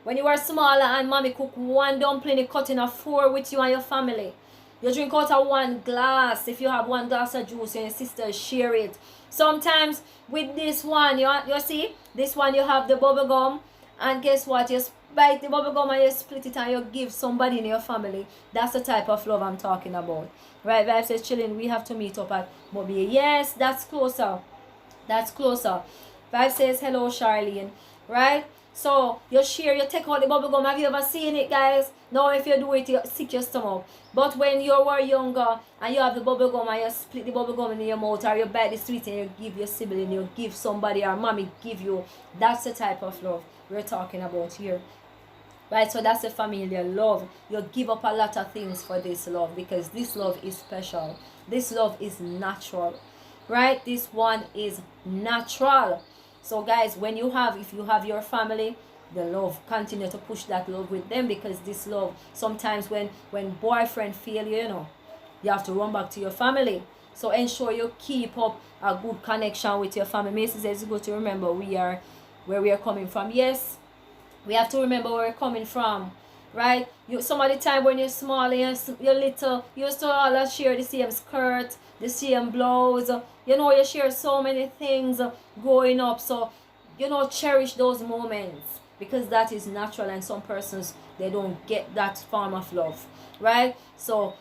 When you were smaller and mommy cook one dumpling, you cut in a four with you and your family. You drink out of one glass. If you have one glass of juice and your sisters share it. Sometimes with this one, you see, this one you have the bubble gum, and guess what? You bite the bubble gum and you split it and you give somebody in your family. That's the type of love I'm talking about. Right, Vibe says chilling, we have to meet up at Mobile. Yes, that's closer. Vibe says hello Charlene. Right? So you share, you take out the bubble gum. Have you ever seen it, guys? Now if you do it, you sick your stomach. But when you were younger and you have the bubble gum and you split the bubble gum in your mouth, or you bite the sweet and you give your sibling, you give somebody, or mommy give you, that's the type of love we're talking about here. Right? So that's a familiar love. You give up a lot of things for this love because this love is special. This love is natural. Right? This one is natural. So guys, if you have your family, the love, continue to push that love with them, because this love, sometimes when boyfriend fail you, you know, you have to run back to your family. So ensure you keep up a good connection with your family. Macy says it's good to remember where we are coming from. Yes, we have to remember where we're coming from, right? You, some of the time when you're small and you're little, you used to all share the same skirt, the same blouse. You know, you share so many things growing up. So, you know, cherish those moments, because that is natural, and some persons, they don't get that form of love, right? So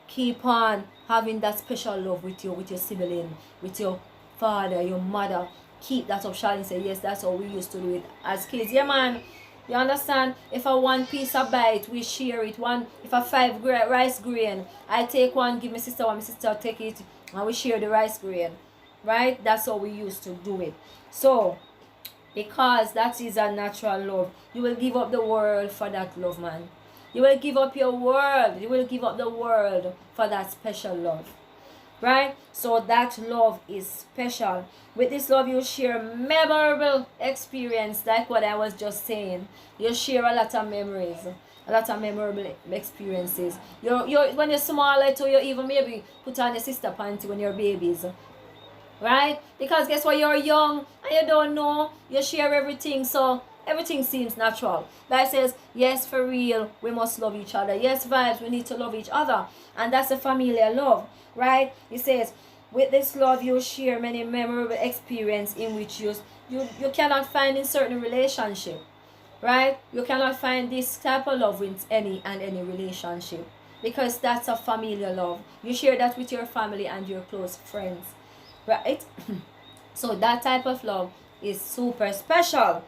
keep on having that special love with your sibling, with your father, your mother. Keep that up. Charlene say yes, that's how we used to do it as kids. Yeah, man. You understand? If a one piece of bite, we share it. One, if a five rice grain, I take one, give my sister one, my sister take it, and we share the rice grain. Right? That's how we used to do it. So, because that is a natural love, you will give up the world for that love, man. You will give up your world. You will give up the world for that special love. Right? So that love is special. With this love, you share memorable experience, like what I was just saying. You share a lot of memories, a lot of memorable experiences. You when you're smaller too, you even maybe put on your sister panty when you're babies. Right? Because guess what, you're young and you don't know. You share everything, so everything seems natural. That says, yes, for real, we must love each other. Yes, vibes, we need to love each other. And that's a familiar love, right? It says, with this love, you share many memorable experiences in which you cannot find in certain relationship, right? You cannot find this type of love with any relationship, because that's a familiar love. You share that with your family and your close friends, right? So that type of love is super special.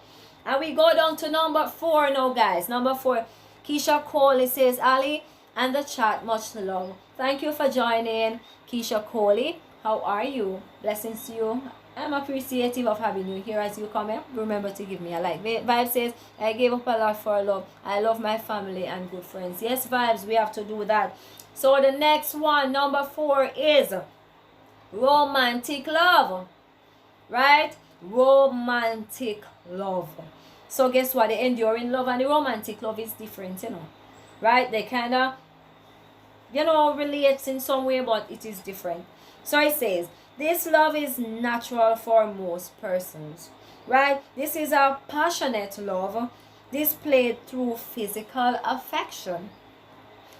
And we go down to number 4 now, guys. Number 4, Keisha Coley says, Ali and the chat, much love. Thank you for joining, Keisha Coley. How are you? Blessings to you. I'm appreciative of having you here as you come in. Remember to give me a like. Vibe says, I gave up a lot for love. I love my family and good friends. Yes, Vibes, we have to do that. So the next one, number 4, is romantic love. Right? Romantic love. So guess what? The enduring love and the romantic love is different, you know. Right? They kind of, you know, relates in some way, but it is different. So it says, this love is natural for most persons. Right? This is a passionate love displayed through physical affection.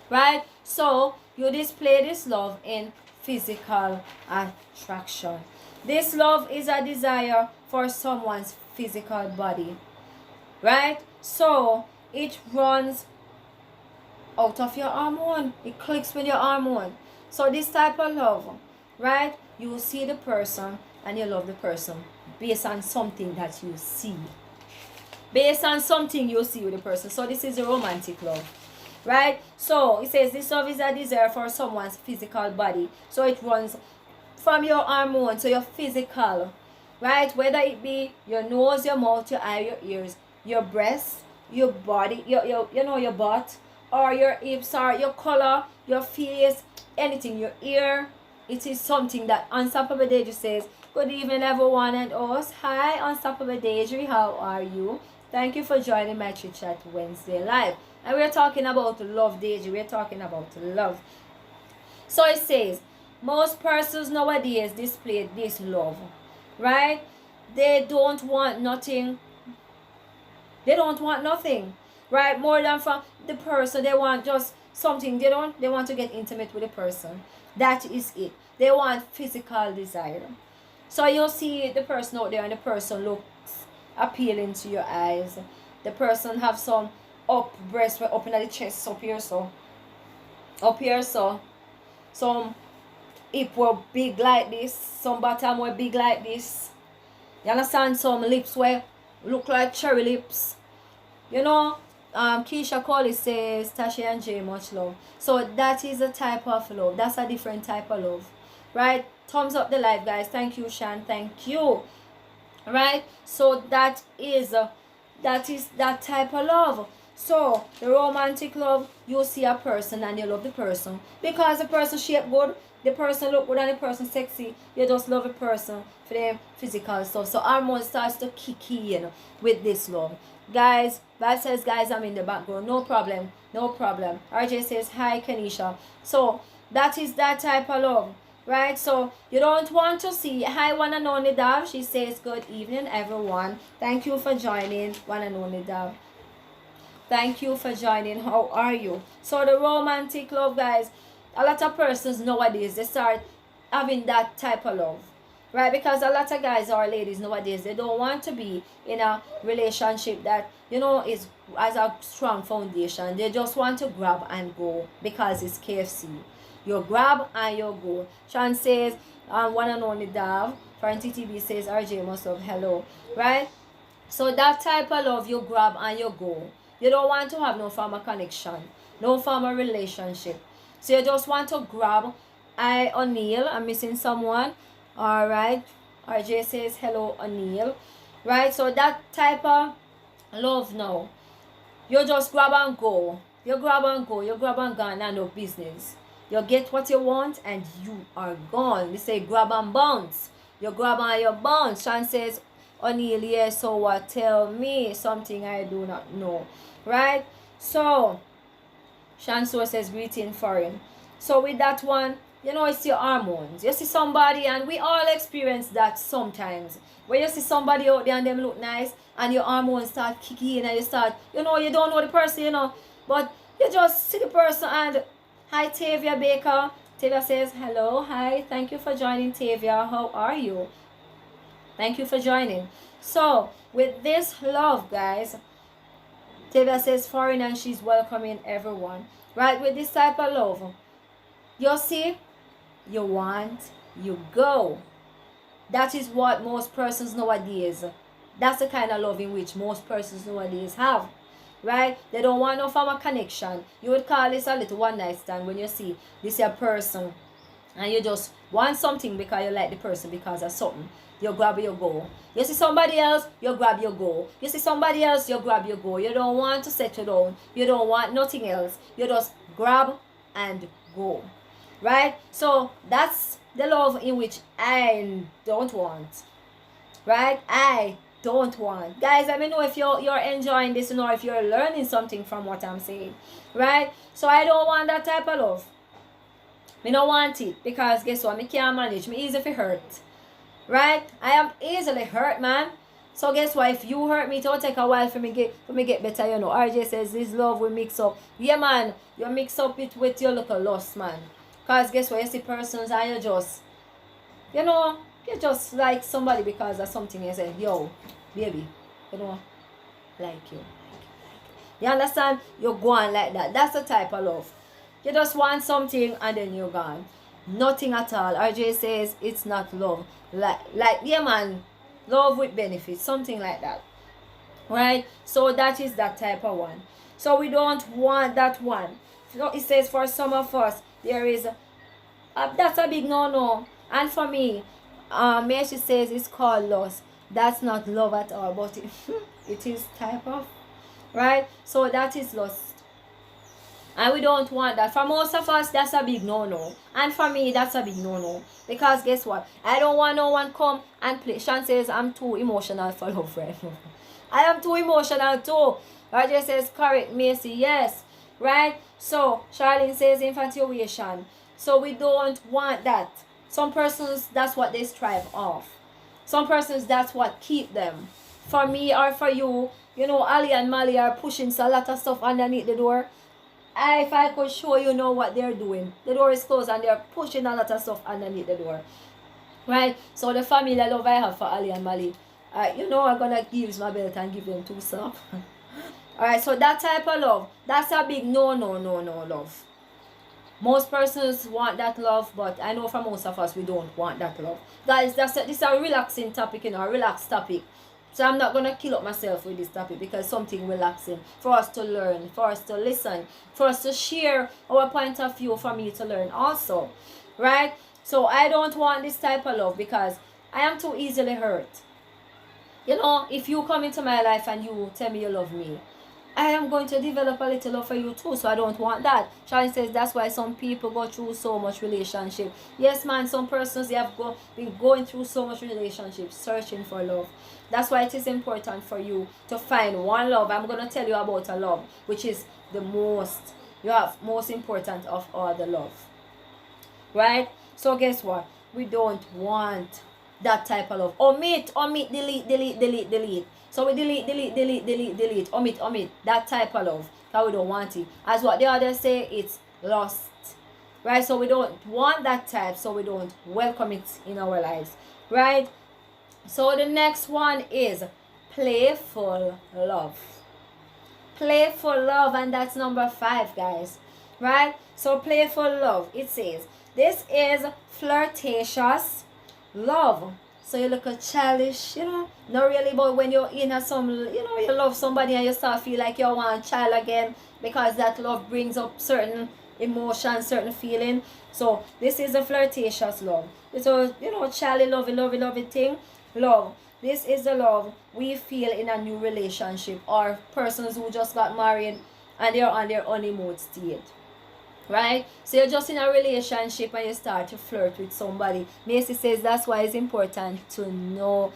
Right? So you display this love in physical attraction. This love is a desire for someone's physical body. Right? So it runs out of your hormone. It clicks with your hormone. So this type of love, right? You see the person and you love the person based on something that you see. Based on something you see with the person. So this is a romantic love. Right? So it says this love is a desire for someone's physical body. So it runs from your hormone to your physical. Right? Whether it be your nose, your mouth, your eye, your ears, your breast, your body, your butt, or your hips, or your color, your face, anything, your ear. It is something that Unstoppable Deidre says, good evening everyone and us. Hi Unstoppable Deidre, how are you? Thank you for joining my Chit Chat Wednesday live. And we're talking about love, Deidre. We're talking about love. So it says, most persons nowadays display this love. Right? They don't want nothing. They don't want nothing. Right? More than from the person. They want just something. They want to get intimate with the person. That is it. They want physical desire. So you'll see the person out there and the person looks appealing to your eyes. The person have some up breast, up in the chest, up here so. Some hip were big like this. Some bottom were big like this. You understand? Some lips were look like cherry lips. You know? Keisha Coley says, Tashi and Jay, much love. So that is a type of love. That's a different type of love. Right? Thumbs up the live, guys. Thank you, Shan. Thank you. Right? So that is that type of love. So the romantic love, you see a person and you love the person because the person shape good, the person look good, and the person sexy. You just love the person for their physical stuff. So hormone starts to kick in with this love. Guys, Vibe says, guys, I'm in the background. No problem. No problem. RJ says, hi, Kenisha. So that is that type of love, right? So you don't want to see. Hi, one and only Dav. She says good evening, everyone. Thank you for joining, one and only Dav. Thank you for joining. How are you? So the romantic love, guys, a lot of persons nowadays, they start having that type of love, right? Because a lot of guys or ladies nowadays, they don't want to be in a relationship that, you know, is has a strong foundation. They just want to grab and go because it's KFC. You grab and you go. Sean says, one and only Dav. Foreign TTB says, RJ must have hello, right? So that type of love, you grab and you go. You don't want to have no form of connection, no form of relationship. So you just want to grab. I, O'Neill, I'm missing someone. All right. RJ says hello, O'Neill. Right. So that type of love now, you just grab and go. You grab and go. You grab and go and no business. You get what you want and you are gone. They say grab and bounce. You grab and you bounce. Sean says, O'Neill, yes, so what? Tell me something I do not know. Right? So, Shanso says, greeting foreign. So, with that one, you know, it's your hormones. You see somebody, and we all experience that sometimes. When you see somebody out there and them look nice, and your hormones start kicking in, and you start, you know, you don't know the person, you know, but you just see the person and, hi, Tavia Baker. Tavia says, hello, hi, thank you for joining, Tavia. How are you? Thank you for joining. So, with this love, guys, Tavia says foreign and she's welcoming everyone. Right? With this type of love, you see, you want, you go. That is what most persons nowadays, that's the kind of love in which most persons nowadays have. Right? They don't want no form of connection. You would call this a little one night stand when you see this a person and you just want something because you like the person because of something. You grab, you go. You see somebody else, you grab, you go. You see somebody else, you grab, you go. You don't want to settle down. You don't want nothing else. You just grab and go. Right? So that's the love in which I don't want. Right? I don't want. Guys, let me know if you're enjoying this or if you're learning something from what I'm saying. Right? So I don't want that type of love. Me don't want it because guess what? Me can't manage. Me easy for hurt. Right? I am easily hurt, man. So guess what? If you hurt me, it will take a while for me get better, you know. RJ says this love will mix up. Yeah, man. You mix up it with your little loss, man. Because guess what? You see persons and you just, you know, you just like somebody because of something you say, yo, baby, you know, like you. You understand? You go on like that. That's the type of love. You just want something and then you're gone. Nothing at all. RJ says it's not love. Like yeah, man, love with benefits, something like that. Right? So that is that type of one. So we don't want that one. So it says for some of us there is that's a big no. And for me, Macy says it's called lust. That's not love at all, but it is type of, right? So that is lust. And we don't want that. For most of us, that's a big no. And for me, that's a big no. Because guess what? I don't want no one come and play. Sean says I'm too emotional for love right now. I am too emotional too. RJ says correct, Macy. Yes. Right? So, Charlene says infatuation. So we don't want that. Some persons, that's what they strive off. Some persons, that's what keep them. For me or for you, you know, Ali and Mali are pushing a lot of stuff underneath the door. If I could show you know what they're doing. The door is closed and they're pushing a lot of stuff underneath the door. Right? So the family love I have for Ali and Mali. You know I'm gonna give my belt and give them two stuff. Alright, so that type of love, that's a big no love. Most persons want that love, but I know for most of us we don't want that love. Guys, this is a relaxing topic, you know, a relaxed topic. So I'm not going to kill up myself with this topic because something relaxing for us to learn, for us to listen, for us to share our point of view for me to learn also. Right? So I don't want this type of love because I am too easily hurt. You know, if you come into my life and you tell me you love me, I am going to develop a little love for you too, so I don't want that. Charlie says that's why some people go through so much relationship. Yes, man, some persons they have been going through so much relationship, searching for love. That's why it is important for you to find one love. I'm going to tell you about a love, which is the most important of all the love. right? So guess what? We don't want that type of love. Omit, delete. So we delete, omit that type of love, because we don't want it. As what the others say, it's lost, right? So we don't want that type, so we don't welcome it in our lives, right? So the next one is playful love. Playful love, and that's number 5, guys, right? So playful love, it says this is flirtatious love. So you look a childish, not really, but when you're in some, you love somebody and you start feel like you want a child again, because that love brings up certain emotion, certain feeling. So this is a flirtatious love. So childish, lovey thing, love. This is the love we feel in a new relationship, or persons who just got married and they're on their honeymoon stage, right? So you're just in a relationship and you start to flirt with somebody. Macy says that's why it's important to know.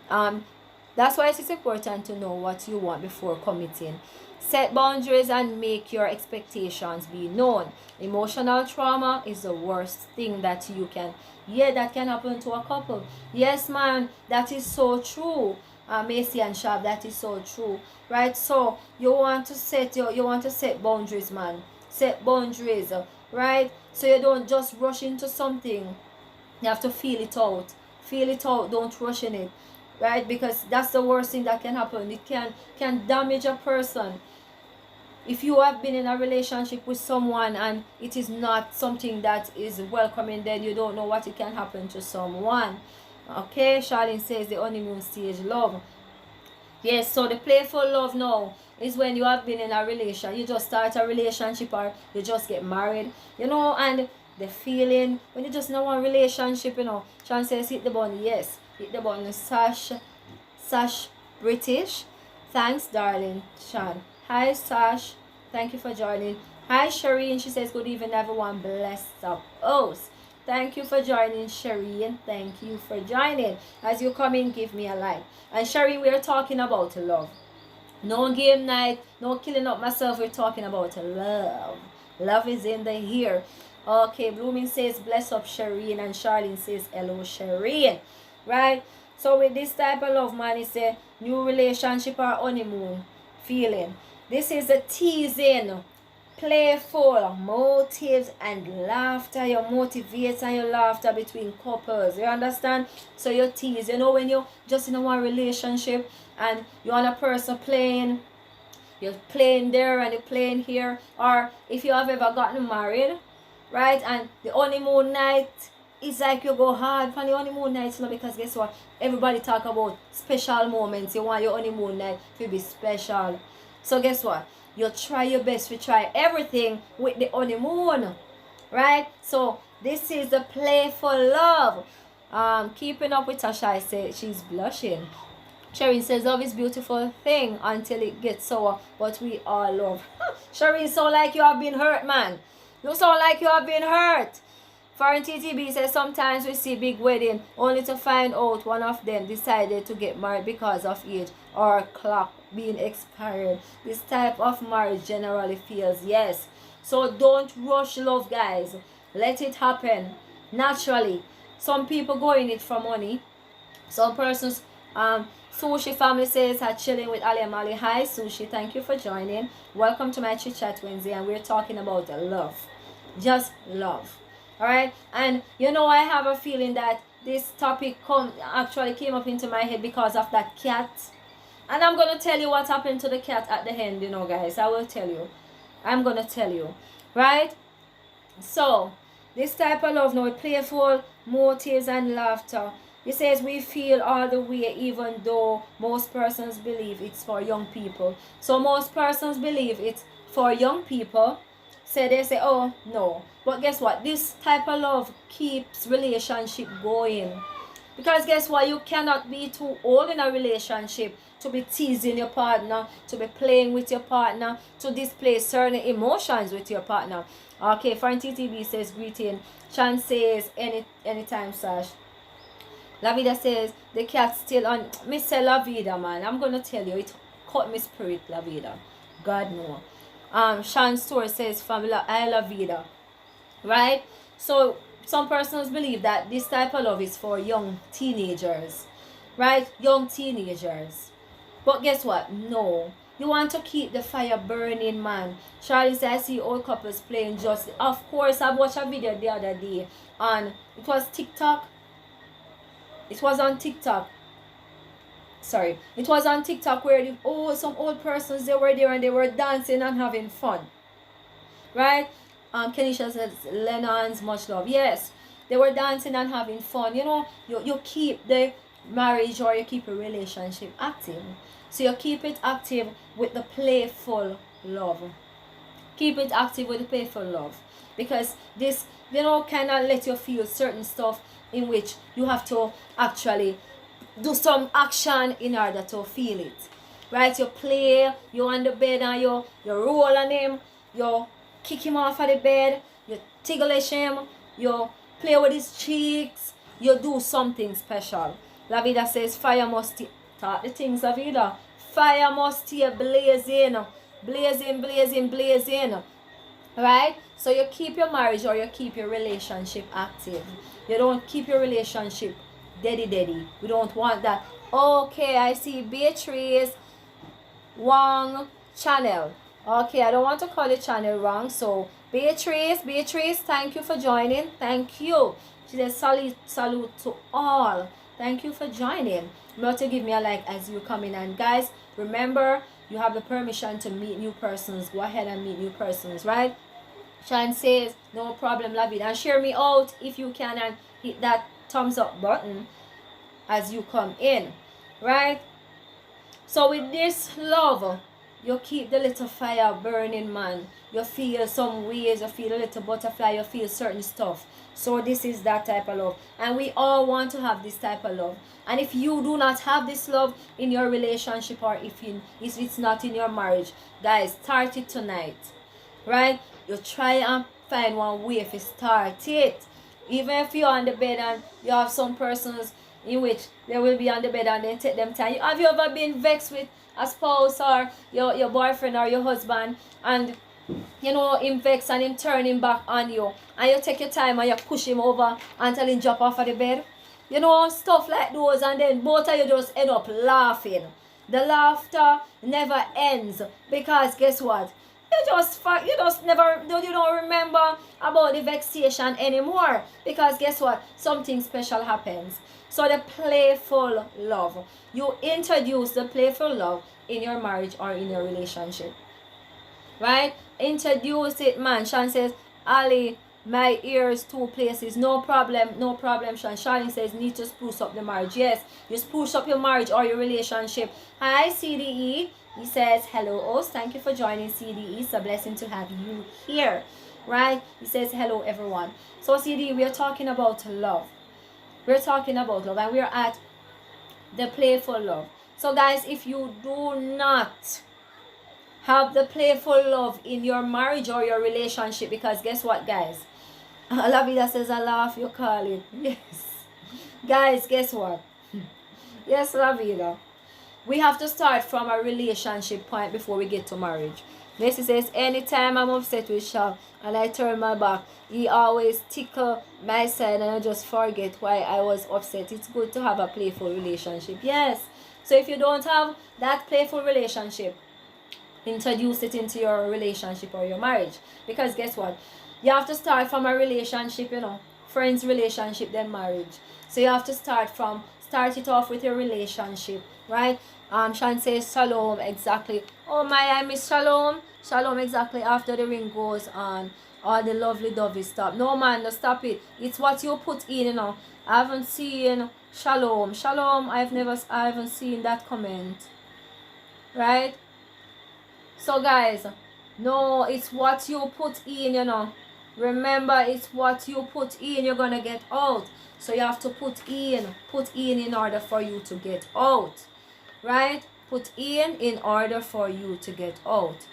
That's why it's important to know what you want before committing. Set boundaries and make your expectations be known. Emotional trauma is the worst thing that that can happen to a couple. Yes, man, that is so true. Macy and Shab, that is so true, right? So you want to set boundaries, man. Set boundaries, right? So you don't just rush into something. You have to feel it out. Don't rush in it, right? Because that's the worst thing that can happen. It can damage a person. If you have been in a relationship with someone and it is not something that is welcoming, then you don't know what it can happen to someone. Okay, Charlene says the honeymoon stage love. Yes, so the playful love now is when you have been in a relationship. You just start a relationship or you just get married, and the feeling when you just know one relationship, Sean says hit the button. Yes, hit the button. Sash British. Thanks, darling. Sean. Hi, Sash. Thank you for joining. Hi, Shireen. She says, good evening, everyone. Blessed up. Oh, thank you for joining, Shireen. Thank you for joining. As you come in, give me a like. And Shireen, we are talking about love. No game night. No killing up myself. We're talking about love. Love is in the here. Okay, Blooming says, bless up, Shireen. And Charlene says, hello, Shireen. Right? So with this type of love, man, it's a new relationship or honeymoon feeling. This is a teasing, playful motives and laughter. You motivate and you laughter between couples. You understand? So you tease. When you're just in one relationship and you're on a person playing, you're playing there and you're playing here. Or if you have ever gotten married, right? And the honeymoon night, it's like you go hard for the honeymoon night, because guess what? Everybody talk about special moments. You want your honeymoon night to be special. So guess what? You try your best to try everything with the honeymoon, right? So this is the playful love. Keeping up with Tasha, I say she's blushing. Shireen says love is beautiful thing until it gets sour, but we all love. Shireen, sound like you have been hurt, man. You sound like you have been hurt. Foreign TTB says sometimes we see big wedding only to find out one of them decided to get married because of age or clock being expired. This type of marriage generally fails. Yes. So don't rush love, guys. Let it happen naturally. Some people go in it for money. Some persons, Sushi family says are chilling with Ali Amali. Hi Sushi, thank you for joining. Welcome to my Chit Chat Wednesday, and we're talking about love. Just love. Alright, and I have a feeling that this topic actually came up into my head because of that cat. And I'm going to tell you what happened to the cat at the end, guys. I will tell you. I'm going to tell you. Right? So, this type of love now, playful motives and laughter. It says we feel all the way even though most persons believe it's for young people. So, most persons believe it's for young people. So they say, oh, no. But guess what? This type of love keeps relationship going. Because guess what? You cannot be too old in a relationship to be teasing your partner, to be playing with your partner, to display certain emotions with your partner. Okay, Fran TTB says, greeting. Chan says, anytime, Sash. La Vida says, the cat's still on. Me say La Vida, man. I'm going to tell you, it caught me spirit, La Vida. God knows. Sean Store says from I La Vida, right? So some persons believe that this type of love is for young teenagers, right? Young teenagers. But guess what? No. You want to keep the fire burning, man. Charlie said, I see old couples playing just. Of course, I watched a video the other day on, it was TikTok. It was on TikTok. Sorry. It was on TikTok where some old persons, they were there and they were dancing and having fun. Right? Kenisha says, Lennon's much love. Yes. They were dancing and having fun. You know, you keep the marriage or you keep a relationship active. So you keep it active with the playful love. Keep it active with the playful love. Because this, cannot let you feel certain stuff in which you have to actually do some action in order to feel it. Right? You play, you on the bed and you roll on him, you kick him off of the bed, you ticklish him, you play with his cheeks, you do something special. La Vida says fire must start the things, La Vida. Fire must stay blazing. Blazing, blazing, blazing. Right? So you keep your marriage or you keep your relationship active. You don't keep your relationship daddy. We don't want that. Okay, I see Beatrice Wong channel. Okay, I don't want to call the channel wrong. So Beatrice, thank you for joining. Thank you. She says salute to all. Thank you for joining. Remember to give me a like as you come in. And guys, remember, you have the permission to meet new persons. Go ahead and meet new persons, right? Sean says, no problem, love it. And share me out if you can and hit that thumbs up button as you come in, right? So with this love, you keep the little fire burning, man. You feel some ways, you feel a little butterfly, you feel certain stuff. So this is that type of love. And we all want to have this type of love. And if you do not have this love in your relationship or if it's not in your marriage, guys, start it tonight, right? You try and find one way if you start it. Even if you're on the bed and you have some persons in which they will be on the bed and then take them time. Have you ever been vexed with a spouse or your boyfriend or your husband and him vex and him turn him back on you and you take your time and you push him over until he drop off of the bed? Stuff like those, and then both of you just end up laughing. The laughter never ends because guess what? You don't remember about the vexation anymore because guess what? Something special happens. So the playful love, you introduce the playful love in your marriage or in your relationship, right? Introduce it, man. Sean says, Ali, my ears, 2 places. No problem, Sean. Charlene says, need to spruce up the marriage. Yes, you spruce up your marriage or your relationship. Hi, CDE. He says, hello, host. Thank you for joining, CDE. It's a blessing to have you here, right? He says, hello, everyone. So, CDE, we are talking about love. We're talking about love, and we're at the playful love. So, guys, if you do not have the playful love in your marriage or your relationship, because guess what, guys? La Vida says, I laugh, you call it. Yes. Guys, guess what? Yes, La Vida. We have to start from a relationship point before we get to marriage. Messi says, anytime I'm upset with Shab and I turn my back, he always tickle my side and I just forget why I was upset. It's good to have a playful relationship. Yes. So if you don't have that playful relationship, introduce it into your relationship or your marriage. Because guess what? You have to start from a relationship, friends relationship, then marriage. So you have to start it off with your relationship, right? Shan says shalom, exactly. Oh my, I miss shalom. Shalom, exactly after the ring goes on. All the lovely dovey stop. No man, no, stop it. It's what you put in, I haven't seen shalom. Shalom, I haven't seen that comment. Right? So guys, no, it's what you put in, Remember, it's what you put in, you're gonna get out. So you have to put in order for you to get out, right? Put in order for you to get out.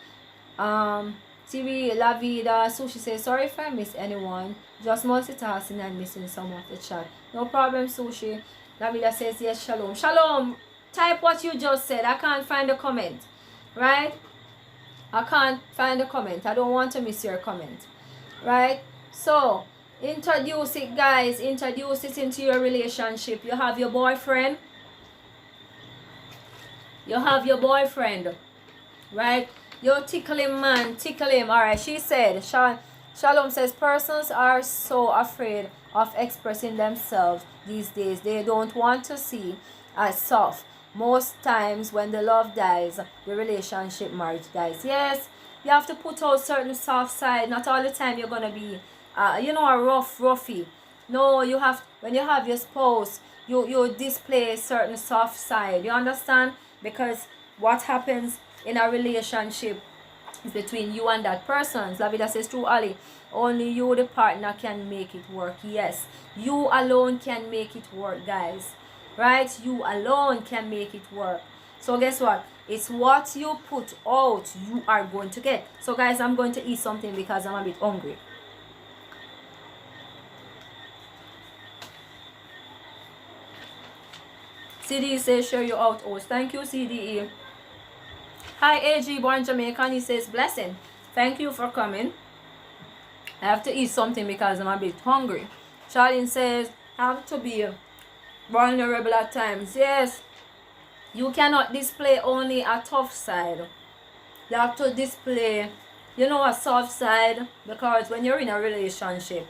TV La Vida Sushi says, sorry if I miss anyone, just multitasking and missing some of the chat. No problem, Sushi. La Vida says, yes, shalom. Shalom, type what you just said. I can't find the comment, right? I can't find the comment. I don't want to miss your comment, right? So Introduce it, guys. Introduce it into your relationship. You have your boyfriend. You have your boyfriend, right? You tickle him, man. Tickle him. All right. She said, Shalom says, persons are so afraid of expressing themselves these days. They don't want to see as soft. Most times when the love dies, the relationship, marriage dies. Yes, you have to put out certain soft side. Not all the time you're going to be, a roughy. No, you have, when you have your spouse, you display certain soft side. You understand? Because what happens in a relationship is between you and that person. Lavida says, true Ali, only you the partner can make it work. Yes, you alone can make it work, guys. Right? You alone can make it work. So guess what? It's what you put out you are going to get. So guys, I'm going to eat something because I'm a bit hungry. CDE says, share your out host. Thank you, CDE. Hi, AG, born Jamaican. He says, blessing. Thank you for coming. I have to eat something because I'm a bit hungry. Charlene says, have to be vulnerable at times. Yes, you cannot display only a tough side. You have to display, a soft side. Because when you're in a relationship,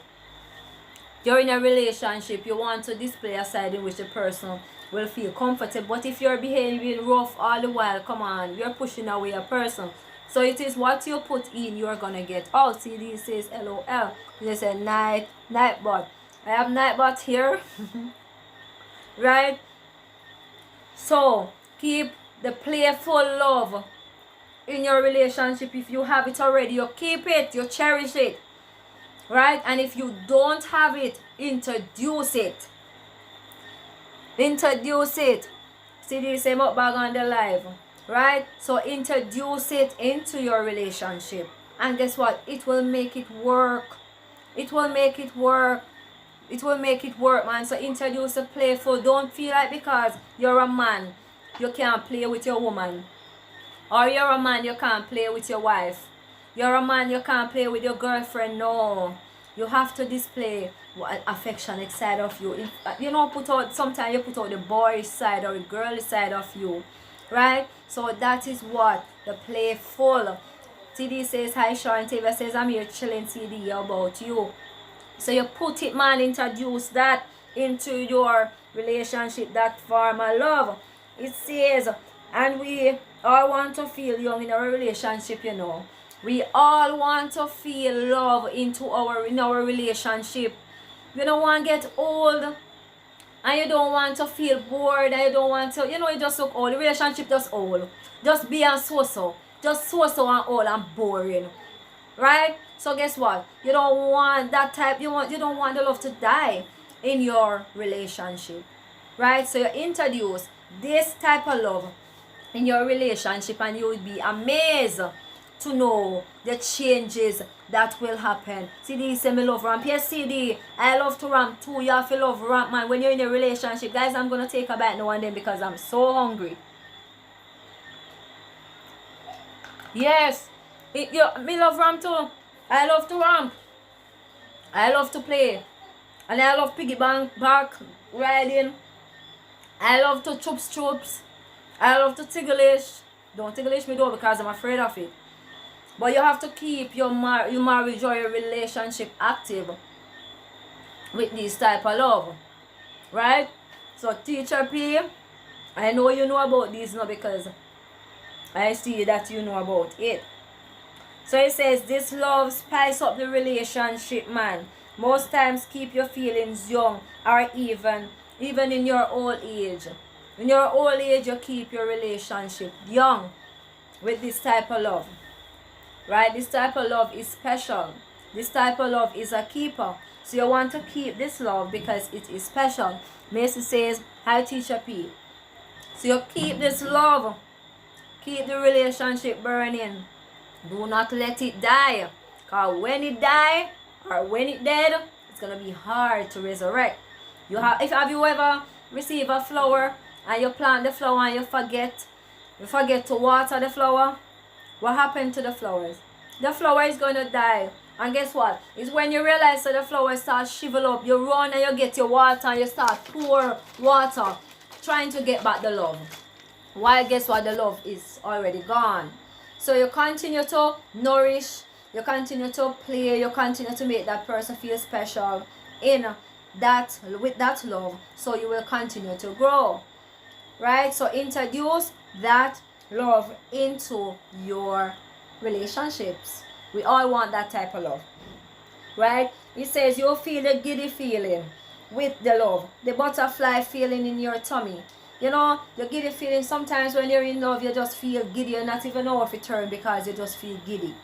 you want to display a side in which the person will feel comfortable. But if you're behaving rough all the while, come on, you're pushing away a person. So it is what you put in, you're gonna get out. CD says LOL. They say nightbot. I have nightbot here. Right? So keep the playful love in your relationship. If you have it already, you keep it, you cherish it. Right? And if you don't have it, introduce it. Introduce it. See the same bag on the live. Right? So introduce it into your relationship. And guess what? It will make it work. It will make it work. It will make it work, man. So introduce a playful. Don't feel like because you're a man, you can't play with your woman. Or you're a man, you can't play with your wife. You're a man, you can't play with your girlfriend. No. You have to display affectionate side of you. Sometimes you put out the boy side or the girl side of you. Right? So that is what the playful. TD says, hi Sean. Tava says, I'm here chilling TD about you. So you put it, man, introduce that into your relationship, that form of love. It says, and we all want to feel young in our relationship, We all want to feel love in our relationship. You don't want to get old. And you don't want to feel bored. And you don't want to, you just look old. The relationship just old. Just be and so-so. Just so-so and old and boring. Right? So guess what? You don't want that type. You don't want the love to die in your relationship. Right? So you introduce this type of love in your relationship and you will be amazed to know the changes that will happen. CD say me love ramp. Yes, CD, I love to ramp too. You have to love ramp, man. When you're in a relationship, guys, I'm gonna take a bite now and then because I'm so hungry. Yes, me love ramp too. I love to ramp. I love to play. And I love piggyback riding. I love to troops. I love to ticklish. Don't ticklish me though because I'm afraid of it. But you have to keep your marriage or your relationship active with this type of love. Right? So Teacher P, I know you know about this now because I see that you know about it. So it says, this love spice up the relationship, man. Most times keep your feelings young or even in your old age. In your old age, you keep your relationship young with this type of love. Right? This type of love is special. This type of love is a keeper. So you want to keep this love because it is special. Macy says, hi Teacher P. So you keep this love. Keep the relationship burning. Do not let it die. Because when it die or when it dead, it's going to be hard to resurrect. Have you ever received a flower and you plant the flower and you forget to water the flower? What happened to the flowers? The flower is going to die And guess what? It's when you realize that the flowers start shrivel up, you run and you get your water and you start pour water, trying to get back the love. While guess what? The love is already gone. So you continue to nourish, you continue to play, you continue to make that person feel special in that, with that love, so you will continue to grow. Right? So introduce that love into your relationships. We all want that type of love. Right? It says you'll feel the giddy feeling with the love, the butterfly feeling in your tummy. You know, the giddy feeling. Sometimes when you're in love, you just feel giddy and not even know if it turn, because you just feel giddy.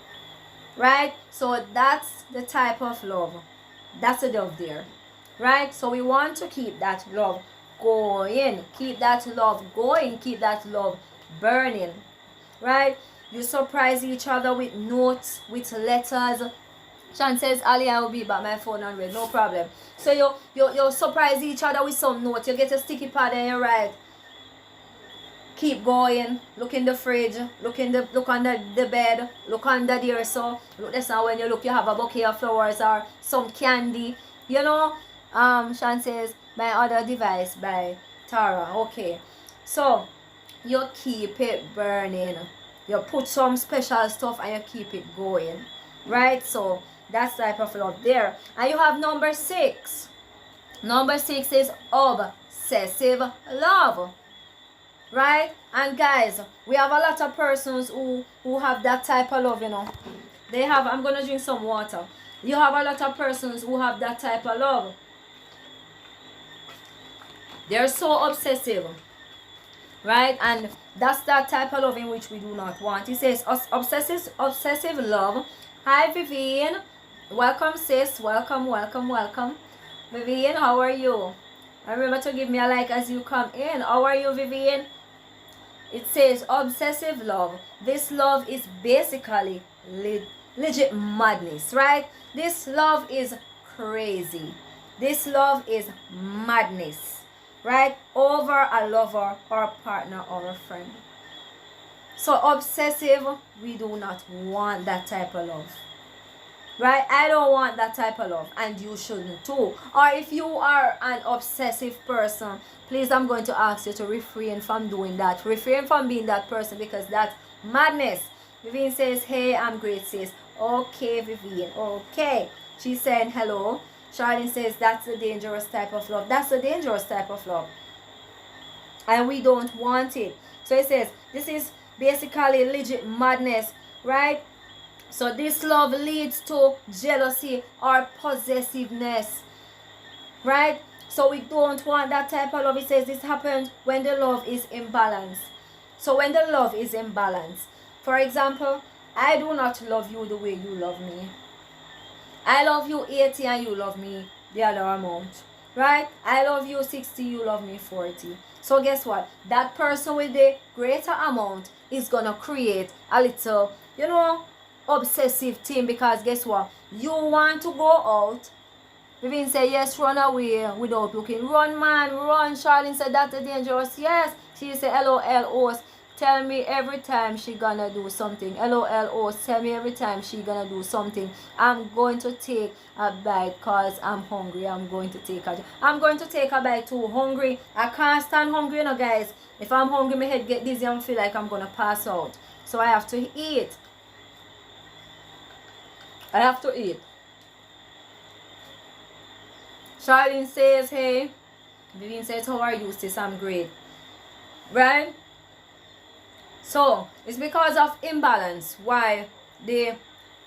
Right? So that's the type of love. That's the love there. Right? So we want to keep that love going. Keep that love going. Keep that love burning. Right? You surprise each other with notes, with letters. Sean says, Ali, I will be back, my phone on red, no problem. So you surprise each other with some notes. You get a sticky pad and you write. Keep going. Look in the fridge. Look under the bed. Look under there. So look, that's how when you look, you have a bouquet of flowers or some candy. You know. Sean says, my other device by Tara. Okay. So you keep it burning. You put some special stuff and you keep it going. Right? So that's type of love there. And you have number 6. Number 6 is obsessive love. Right? And guys, we have a lot of persons who have that type of love, you know. They have, I'm going to drink some water. You have a lot of persons who have that type of love. They're so obsessive. Right? And that's that type of love in which we do not want. It says obsessive love. Hi Vivian. Welcome sis. Welcome. Vivian, how are you? And remember to give me a like as you come in. How are you, Vivian? It says obsessive love. This love is basically legit madness, right? This love is crazy. This love is madness, right? Over a lover or a partner or a friend. So obsessive, we do not want that type of love. Right? I don't want that type of love, and you shouldn't too. Or if you are an obsessive person, please, I'm going to ask you to refrain from doing that. Refrain from being that person, because that's madness. Vivian says, hey, I'm great, sis. Okay, Vivian. Okay. She's saying hello. Charlene says, that's a dangerous type of love. That's a dangerous type of love. And we don't want it. So it says, this is basically legit madness, right? So this love leads to jealousy or possessiveness, right? So we don't want that type of love. It says this happens when the love is imbalanced. So when the love is imbalanced, for example, I do not love you the way you love me. I love you 80 and you love me the other amount, right? I love you 60, you love me 40. So guess what? That person with the greater amount is gonna create a little, you know, obsessive thing, because guess what? You want to go out. Vivian said, yes, run away without looking. Run, man, run. Charlene said, that's dangerous. Yes. She said, LOL, tell me every time she gonna do something. LOL, tell me every time she gonna do something. I'm going to take a bite because I'm hungry. I'm going to take a bite too. Hungry. I can't stand hungry, you know, guys. If I'm hungry, my head get dizzy and feel like I'm gonna pass out. So I have to eat. I have to eat. Charlene says, hey. Vivian says, how are you, sis? I'm great. Right? So, it's because of imbalance why the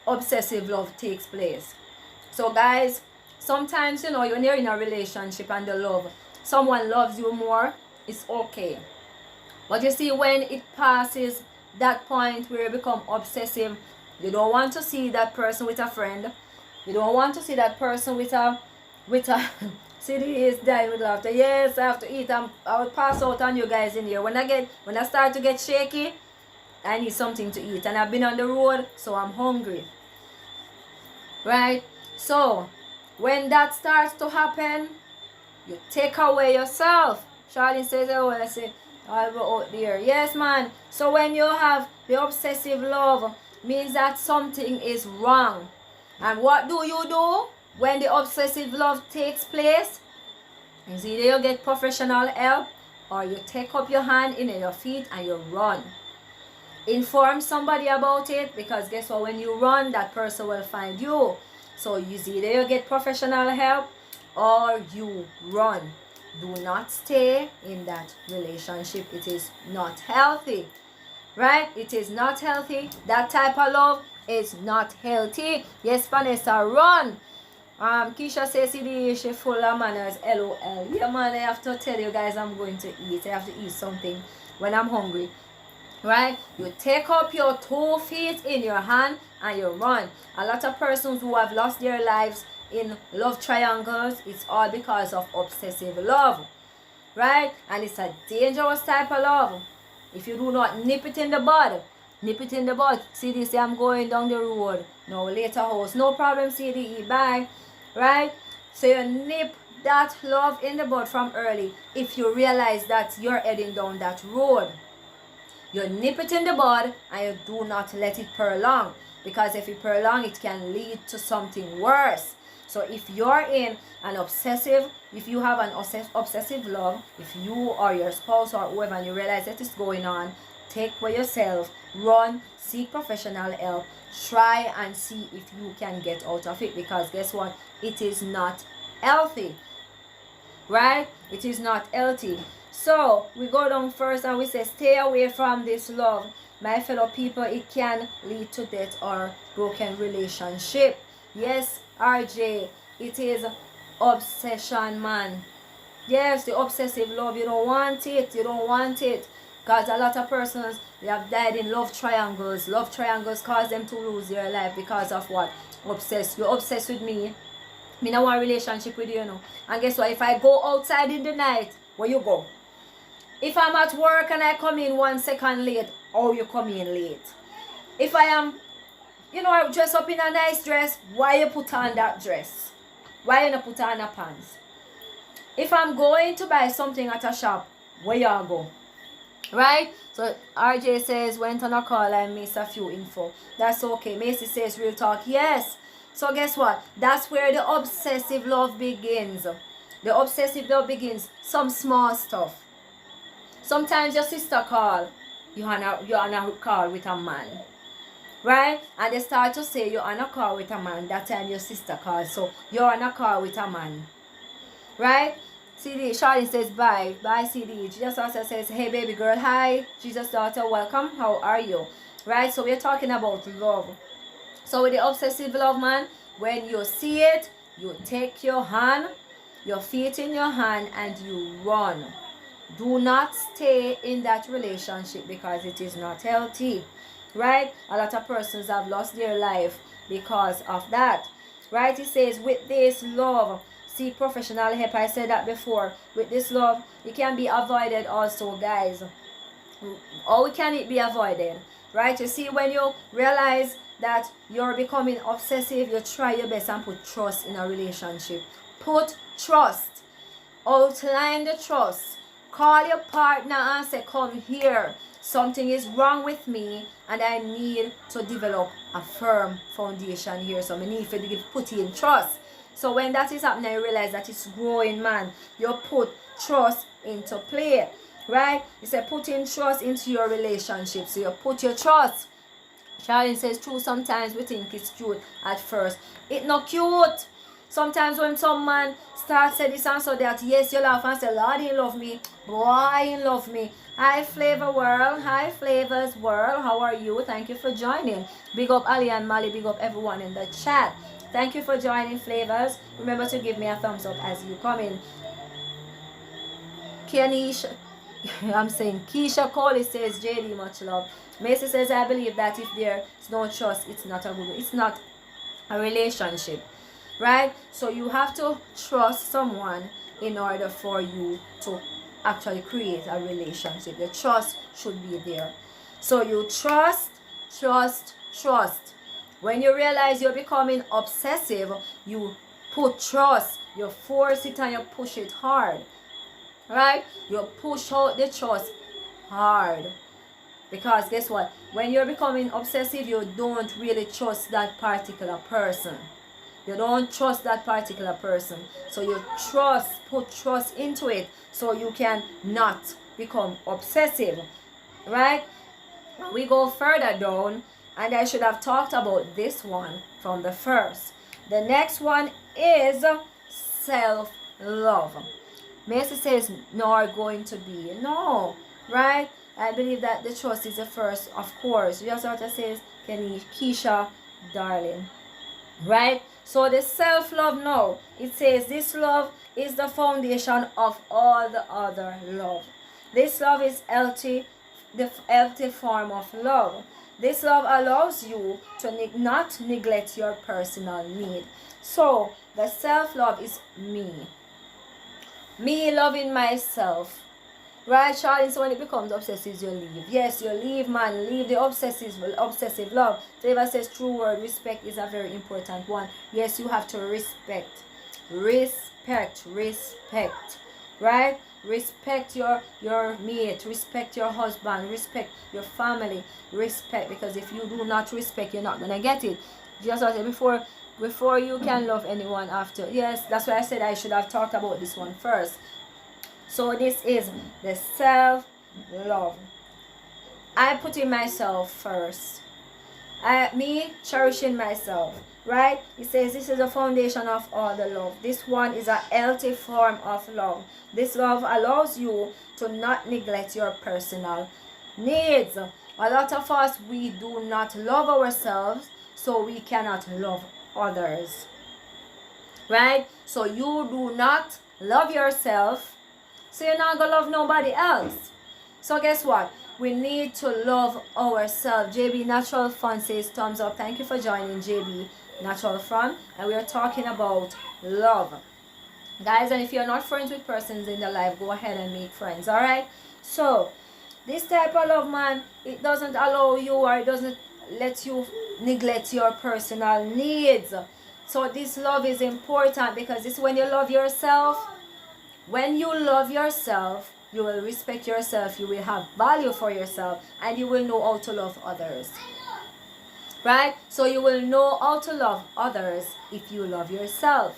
obsessive love takes place. So, guys, sometimes, you know, when you're in a relationship and the love, someone loves you more, it's okay. But you see, when it passes that point where you become obsessive, you don't want to see that person with a friend. You don't want to see that person with a see, he is dying with laughter. Yes, I have to eat. I will pass out on you guys in here. When I start to get shaky, I need something to eat. And I've been on the road, so I'm hungry. Right? So, when that starts to happen, you take away yourself. Charlene says, oh, I say, I'll go out there. Yes, man. So when you have the obsessive love, means that something is wrong. And what do you do when the obsessive love takes place? Is either you get professional help or you take up your hand in your feet and you run. Inform somebody about it, because guess what, when you run, that person will find you. So either you get professional help or you run. Do not stay in that relationship. It is not healthy. Right? It is not healthy. That type of love is not healthy. Yes, Vanessa, run. Keisha says she full of manners. LOL. Yeah, man, I have to tell you guys I'm going to eat. I have to eat something when I'm hungry. Right? You take up your 2 feet in your hand and you run. A lot of persons who have lost their lives in love triangles, it's all because of obsessive love. Right? And it's a dangerous type of love. If you do not nip it in the bud, nip it in the bud. CDC, I'm going down the road. No, later house. No problem, CDE. Bye. Right? So you nip that love in the bud from early. If you realize that you're heading down that road, you nip it in the bud and you do not let it prolong. Because if it prolong, it can lead to something worse. So if you're in an obsessive, if you have an obsessive love, if you or your spouse or whoever, and you realize that is going on, take for yourself, run, seek professional help, try and see if you can get out of it. Because guess what? It is not healthy. Right? It is not healthy. So we go down first and we say, stay away from this love. My fellow people, it can lead to death or broken relationship. Yes, RJ, it is obsession, man. Yes, the obsessive love, you don't want it. You don't want it. Because a lot of persons, they have died in love triangles. Love triangles cause them to lose their life because of what? Obsessed. You're obsessed with me. Me not want a relationship with you, know. And guess what? If I go outside in the night, where you go? If I'm at work and I come in 1 second late, oh, you come in late. If I am, I dress up in a nice dress, why you put on that dress? Why you not put on a pants? If I'm going to buy something at a shop, where y'all go? Right? So RJ says, went on a call and missed a few info. That's okay. Macy says, real talk. Yes. So guess what? That's where the obsessive love begins. The obsessive love begins. Some small stuff. Sometimes your sister call. You're on a call with a man. Right? And they start to say you're on a call with a man. That time your sister calls. So you're on a call with a man. Right? CD, Charlene says bye. Bye, CD. Jesus also says, hey baby girl, hi. Jesus daughter, welcome. How are you? Right? So we're talking about love. So with the obsessive love, man, when you see it, you take your hand, your feet in your hand, and you run. Do not stay in that relationship because it is not healthy. Right? A lot of persons have lost their life because of that. Right? It says, with this love, seek professional help. I said that before. With this love, it can be avoided also, guys. How can it be avoided? Right? You see, when you realize that you're becoming obsessive, you try your best and put trust in a relationship. Put trust. Outline the trust. Call your partner and say, come here. Something is wrong with me and I need to develop a firm foundation here. So I need to put in trust. So when that is happening, you realize that it's growing, man. You put trust into play. Right? You say putting trust into your relationship. So you put your trust. Charlene says, true, sometimes we think it's cute at first. It's not cute. Sometimes when some man starts say this and so that, yes, you laugh and say, Lord, he love me. Boy, he love me. Hi, Flavor World. Hi, Flavors World. How are you? Thank you for joining. Big up Ali and Mali. Big up everyone in the chat. Thank you for joining, Flavors. Remember to give me a thumbs up as you come in. Kenisha, I'm saying Keisha Coley says, JD, much love. Macy says, I believe that if there's no trust, it's not a relationship. Right? So you have to trust someone in order for you to actually create a relationship. The trust should be there. So you trust. When you realize you're becoming obsessive, you put trust. You force it and you push it hard. Right? You push out the trust hard. Because guess what? When you're becoming obsessive, you don't really trust that particular person. You don't trust that particular person. So you put trust into it so you can not become obsessive. Right? We go further down, and I should have talked about this one from the first. The next one is self-love. Macy says, nor going to be. No, right? I believe that the trust is the first, of course. Just what it says, Keisha, darling. Right? So the self-love now, it says this love is the foundation of all the other love. This love is healthy, the healthy form of love. This love allows you to not neglect your personal need. So the self-love is me. Me loving myself. Right, Charlie? So when it becomes obsessive, you leave. Yes, you leave, man. Leave the obsessive love. Favor says true word. Respect is a very important one. Yes, you have to respect. Respect. Right? Respect your mate. Respect your husband. Respect your family. Respect. Because if you do not respect, you're not going to get it. Just as I said before you can love anyone after. Yes, that's why I said I should have talked about this one first. So this is the self-love. I put in myself first. Me cherishing myself. Right? It says this is the foundation of all the love. This one is a healthy form of love. This love allows you to not neglect your personal needs. A lot of us, we do not love ourselves, so we cannot love others. Right? So you do not love yourself, so you're not going to love nobody else. So guess what? We need to love ourselves. JB Natural Fun says thumbs up. Thank you for joining, JB Natural Fun. And we are talking about love. Guys, and if you're not friends with persons in the life, go ahead and make friends. Alright? So, this type of love, man, it doesn't allow you, or it doesn't let you neglect your personal needs. So this love is important, because this is when you love yourself. When you love yourself, you will respect yourself, you will have value for yourself, and you will know how to love others. Right? So you will know how to love others if you love yourself.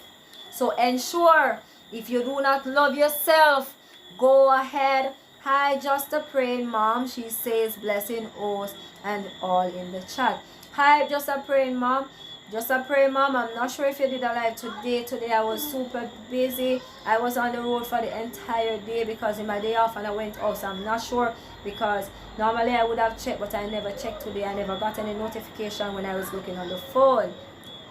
So ensure, if you do not love yourself, go ahead. Hi, Just a Praying Mom. She says blessing, host, and all in the chat. Hi, Just a Praying Mom. Just a Praying Mom. I'm not sure if you did a live today. Today I was super busy. I was on the road for the entire day because in my day off, and I went out. So I'm not sure, because normally I would have checked, but I never checked today. I never got any notification when I was looking on the phone.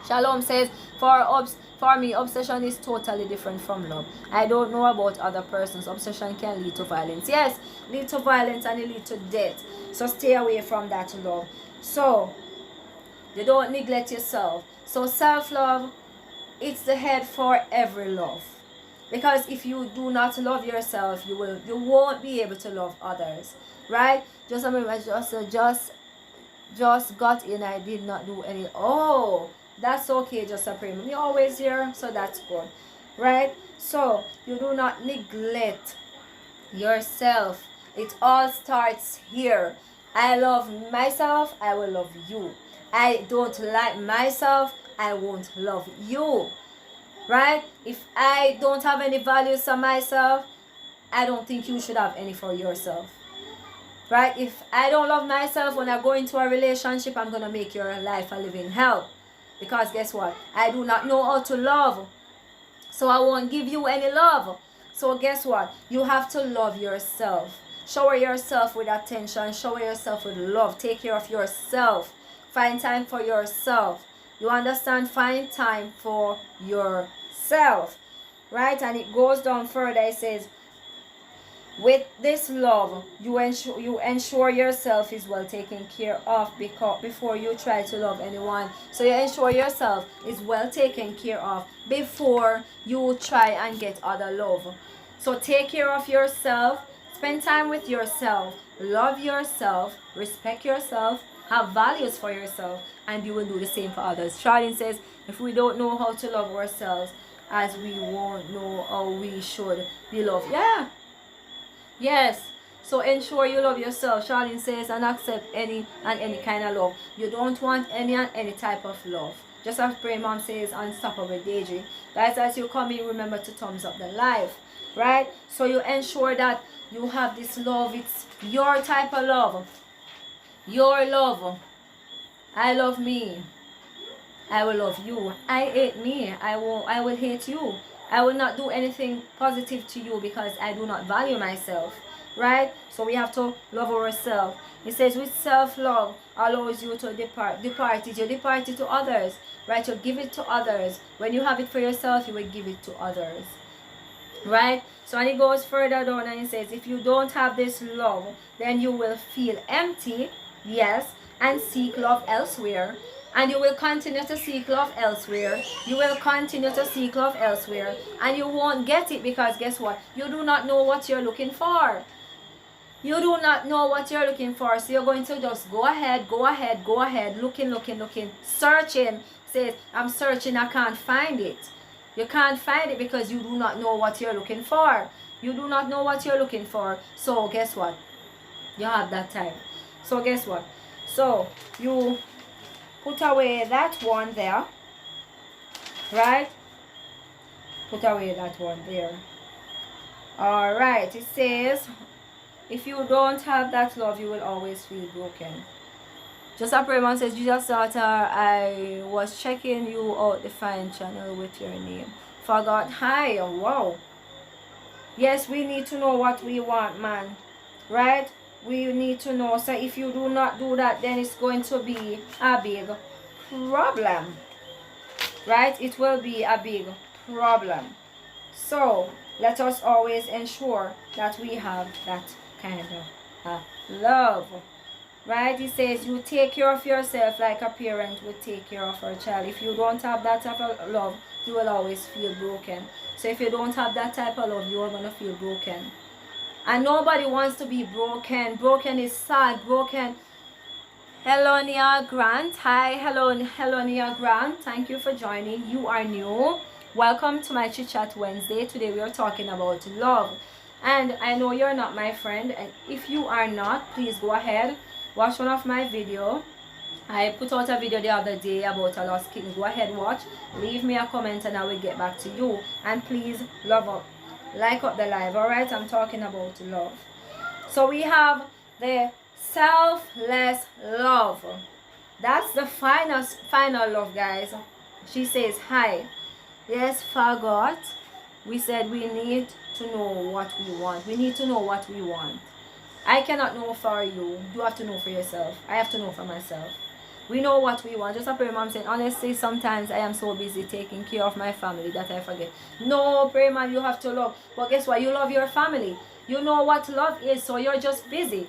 Shalom says, for me, obsession is totally different from love. I don't know about other persons. Obsession can lead to violence. Yes, lead to violence, and it lead to death. So stay away from that love. So you don't neglect yourself. So self-love, it's the head for every love. Because if you do not love yourself, you won't be able to love others. Right? Just remember, just got in. I did not do any. Oh, that's okay. Just a prayer. You're always here, so that's good. Right? So you do not neglect yourself. It all starts here. I love myself, I will love you. I don't like myself, I won't love you. Right? If I don't have any values for myself, I don't think you should have any for yourself. Right? If I don't love myself, when I go into a relationship, I'm going to make your life a living hell. Because guess what? I do not know how to love. So I won't give you any love. So guess what? You have to love yourself. Shower yourself with attention. Shower yourself with love. Take care of yourself. Find time for yourself. You understand? Find time for yourself. Right? And it goes down further. It says, with this love, you ensure yourself is well taken care of before you try to love anyone. So you ensure yourself is well taken care of before you try and get other love. So take care of yourself. Spend time with yourself. Love yourself. Respect yourself. Have values for yourself. And you will do the same for others. Charlene says, if we don't know how to love ourselves, as we won't know how we should be loved. Yeah. Yes. So ensure you love yourself. Charlene says, and accept any kind of love. You don't want any type of love. Just as Pray Mom says, Unstoppable Daydream. Guys, as you come in, remember to thumbs up the live. Right? So you ensure that you have this love. It's your type of love. Your love. I love me. I will love you. I hate me. I will hate you. I will not do anything positive to you because I do not value myself. Right? So we have to love ourselves. It says with self-love allows you to depart it. You depart it to others. Right? You give it to others. When you have it for yourself, you will give it to others. Right? So and it goes further down and it says, if you don't have this love, then you will feel empty, yes, and seek love elsewhere. And you will continue to seek love elsewhere. You will continue to seek love elsewhere. And you won't get it because guess what? You do not know what you're looking for. You do not know what you're looking for. So you're going to just go ahead, looking, searching. Says, I'm searching, I can't find it. You can't find it because you do not know what you're looking for. You do not know what you're looking for. So guess what? You have that time. So guess what? So you put away that one there. Right? Put away that one there. Alright. It says, if you don't have that love, you will always feel broken. Just a prayer man says, Jesus daughter, I was checking you out the fine channel with your name. Forgot. Hi. Wow. Yes, we need to know what we want, man. Right? We need to know. So if you do not do that, then it's going to be a big problem. Right? It will be a big problem. So let us always ensure that we have that kind of love. Right? It says you take care of yourself like a parent would take care of her child. If you don't have that type of love, you will always feel broken. So if you don't have that type of love, you are going to feel broken. And nobody wants to be broken. Broken is sad. Broken. Hello, Nia Grant. Hi. Hello, Nia Grant. Thank you for joining. You are new. Welcome to my Chit Chat Wednesday. Today we are talking about love. And I know you're not my friend. And if you are not, please go ahead. Watch one of my video. I put out a video the other day about a lost kitten. Go ahead, watch. Leave me a comment and I will get back to you. And please love up. Like up the live. Alright, I'm talking about love. So we have the selfless love. That's the final love, guys. She says, hi. Yes, forgot. We said we need to know what we want. We need to know what we want. I cannot know for you. You have to know for yourself. I have to know for myself. We know what we want. Just a prayer mom saying, honestly, sometimes I am so busy taking care of my family that I forget. No, prayer man, you have to love. But guess what? You love your family. You know what love is, so you're just busy.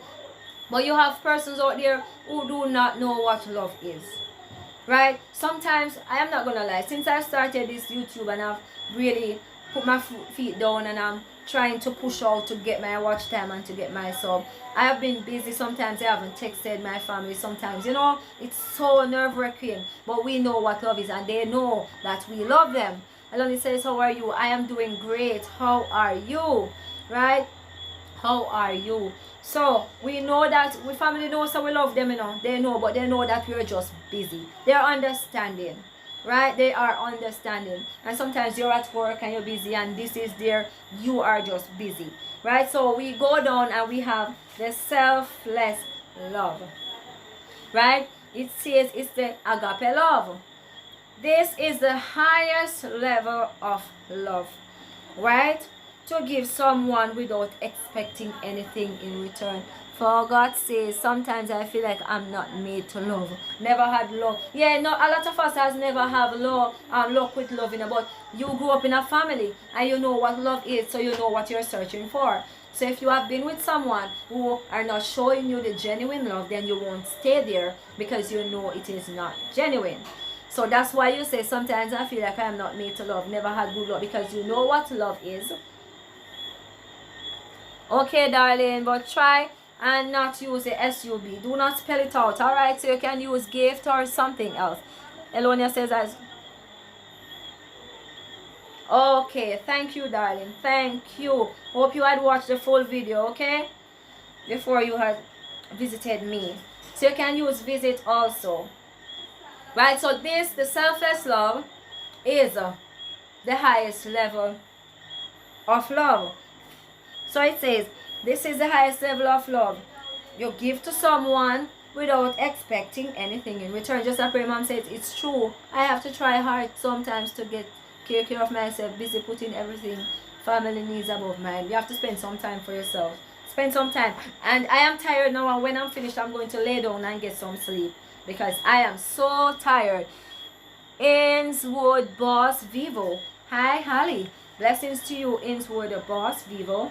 But you have persons out there who do not know what love is. Right? Sometimes, I am not going to lie. Since I started this YouTube and I've really put my feet down and I'm trying to push out to get my watch time and to get my sub, I have been busy. Sometimes I haven't texted my family. Sometimes, you know, it's so nerve-wracking. But we know what love is and they know that we love them. Aloni says, how are you? I am doing great. How are you? Right? How are you? So we know that we family knows so we love them, you know. They know, but they know that we're just busy. They're understanding. Right? They are understanding. And sometimes you're at work and you're busy and this is there. You are just busy. Right? So we go down and we have the selfless love. Right? It says it's the agape love. This is the highest level of love. Right? To give someone without expecting anything in return. For God says, sometimes I feel like I'm not made to love. Never had love. Yeah, no, a lot of us has never have love, luck with loving. But you grew up in a family and you know what love is, so you know what you're searching for. So if you have been with someone who are not showing you the genuine love, then you won't stay there because you know it is not genuine. So that's why you say, sometimes I feel like I am not made to love. Never had good love, because you know what love is. Okay, darling, but try and not use the S-U-B. Do not spell it out, alright? So you can use gift or something else. Elonia says as... Okay, thank you, darling. Thank you. Hope you had watched the full video, okay? before you had visited me. So you can use visit also. Right? So the selfless love is the highest level of love. So it says, this is the highest level of love. You give to someone without expecting anything in return. Just like Mom said, it's true. I have to try hard sometimes to take care of myself, busy putting everything, family needs above mine. You have to spend some time for yourself. Spend some time. And I am tired now, and when I'm finished, I'm going to lay down and get some sleep because I am so tired. Innswood Boss Vivo. Hi, Holly. Blessings to you, Innswood Boss Vivo.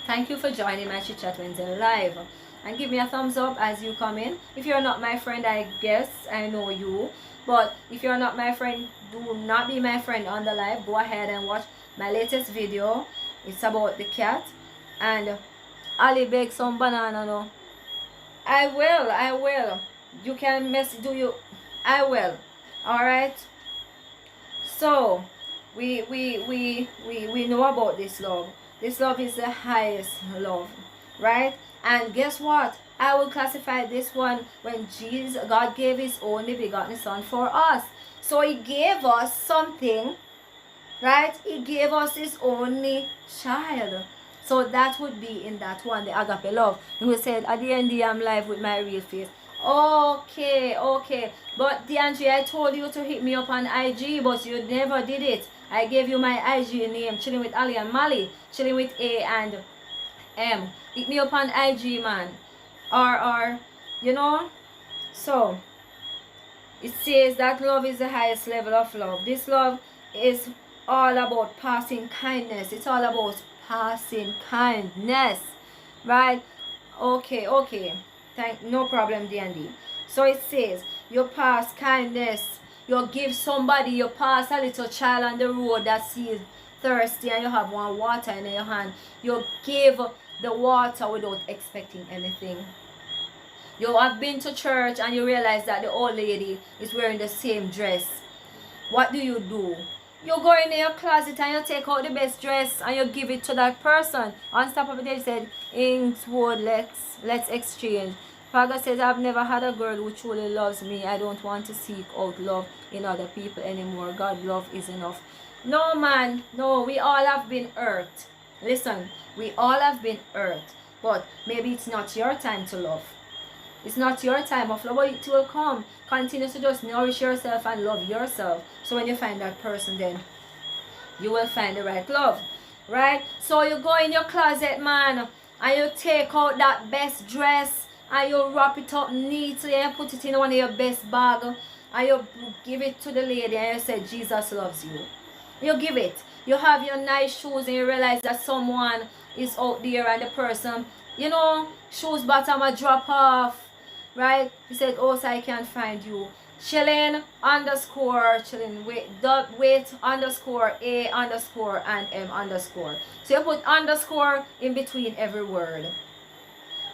Thank you for joining my Chit Chat Wednesday live. And give me a thumbs up as you come in. If you're not my friend, I guess I know you. But if you're not my friend, do not be my friend on the live. Go ahead and watch my latest video. It's about the cat. And Ali bake some banana no. I will. You can I will. Alright. So we know about this love. This love is the highest love. Right? And guess what? I will classify this one when God gave his only begotten son for us. So he gave us something, right? He gave us his only child. So that would be in that one, the agape love. And we said, at the end, I'm live with my real face. Okay. But DeAndre, I told you to hit me up on IG, but you never did it. I gave you my IG name, Chilling with Ali and Mali, Chilling with A and M. Hit me up on IG, man. Or you know. So it says that love is the highest level of love. This love is all about passing kindness. It's all about passing kindness, right? Okay. No problem, D&D. So it says you pass kindness. You give somebody, you pass a little child on the road that sees thirsty and you have one water in your hand. You give the water without expecting anything. You have been to church and you realize that the old lady is wearing the same dress. What do? You go in your closet and you take out the best dress and you give it to that person. On top of it, they said, Innswood, let's exchange. Father says, I've never had a girl who truly loves me. I don't want to seek out love in other people anymore. God love is enough. No, man. No, we all have been hurt. Listen, we all have been hurt. But maybe it's not your time to love. It's not your time of love, but it will come. Continue to just nourish yourself and love yourself. So when you find that person, then you will find the right love. Right? So you go in your closet, man, and you take out that best dress and you wrap it up neatly and put it in one of your best bag and you give it to the lady and you say, Jesus loves you. You give it. You have your nice shoes and you realize that someone is out there and the person, you know, shoes bottom a drop off. Right? He said, oh, so I can't find you. Chilling underscore, chilling, wait underscore, A underscore, and M underscore. So you put underscore in between every word.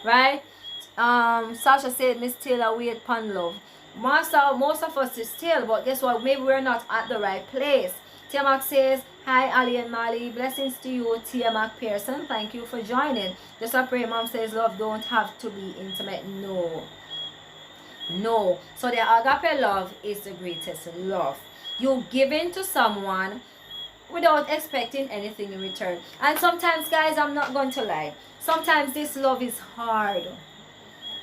Right? Sasha said, Miss Taylor, wait pan love. Most of us is still, but guess what? Maybe we're not at the right place. Tiamak says, hi Ali and Mali, blessings to you, Tiamak Pearson. Thank you for joining. Just a pray, Mom says, love don't have to be intimate. No. So the agape love is the greatest love. You give in to someone without expecting anything in return. And sometimes, guys, I'm not going to lie. Sometimes this love is hard.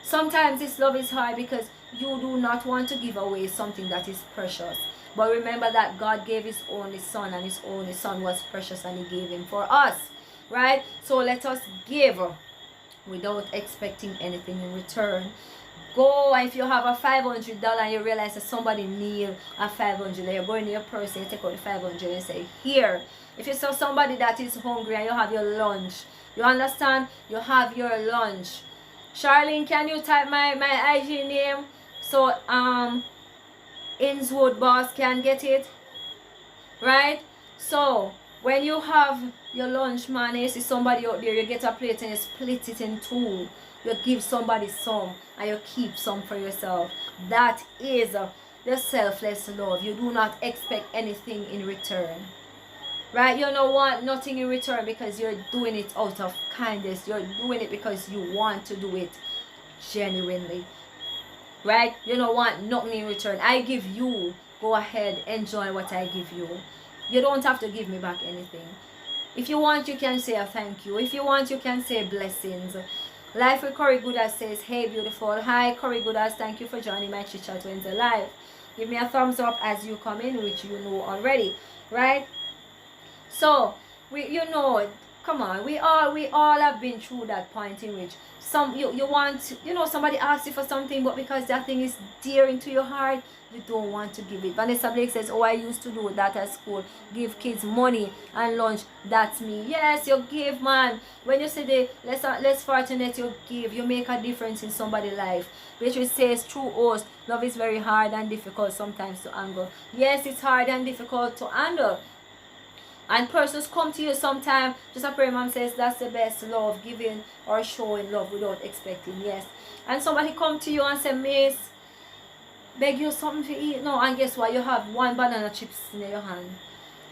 Sometimes this love is hard because you do not want to give away something that is precious. But remember that God gave his only son and his only son was precious and he gave him for us. Right? So let us give without expecting anything in return. Go, if you have a $500 and you realize that somebody needs a $500, you go in your purse and you take out the 500 and say, here. If you saw somebody that is hungry and you have your lunch, you understand? You have your lunch. Charlene, can you type my IG name so Innswood Boss can get it? Right? So when you have your lunch, man, and you see somebody out there, you get a plate and you split it in two. You give somebody some and you keep some for yourself. That is the selfless love. You do not expect anything in return. right? You don't want nothing in return because you're doing it out of kindness. You're doing it because you want to do it genuinely, right? You don't want nothing in return. I give you, go ahead, enjoy what I give you. You don't have to give me back anything. If you want, you can say a thank you. If you want, you can say blessings. Life with Corey Goodas says, hey beautiful. Hi Corey Goodas, thank you for joining my Chit Chat Wednesday live. Give me a thumbs up as you come in, which you know already, right? So come on, we all have been through that point in which you want, somebody asks you for something, but because that thing is dear into your heart, you don't want to give it. Vanessa Blake says, oh, I used to do that at school, give kids money and lunch. That's me. Yes, you give, man. When you say the less fortunate, you give, you make a difference in somebody's life. Which says, true host, love is very hard and difficult sometimes to handle. Yes, it's hard and difficult to handle. And persons come to you sometime, just a prayer mom says, that's the best love, giving or showing love without expecting. Yes. And somebody come to you and say, miss, beg you something to eat. No, and guess what? You have one banana chips in your hand.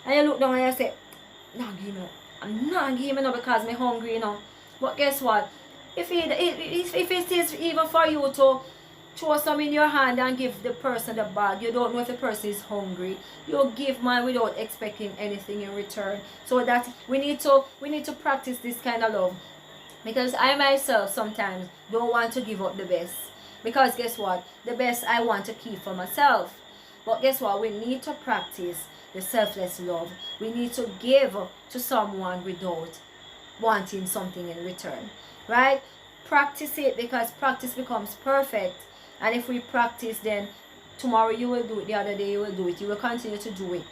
And you look down and you say, nah, give me. I'm not giving me no because I'm hungry, you know. But guess what? If it is even for you to throw some in your hand and give the person the bag, you don't know if the person is hungry, you give, man, without expecting anything in return. So that we need to practice this kind of love, because I myself sometimes don't want to give up the best, because guess what, the best I want to keep for myself. But guess what, we need to practice the selfless love. We need to give to someone without wanting something in return, right? Practice it, because practice becomes perfect. And if we practice, then tomorrow you will do it, the other day you will do it, you will continue to do it,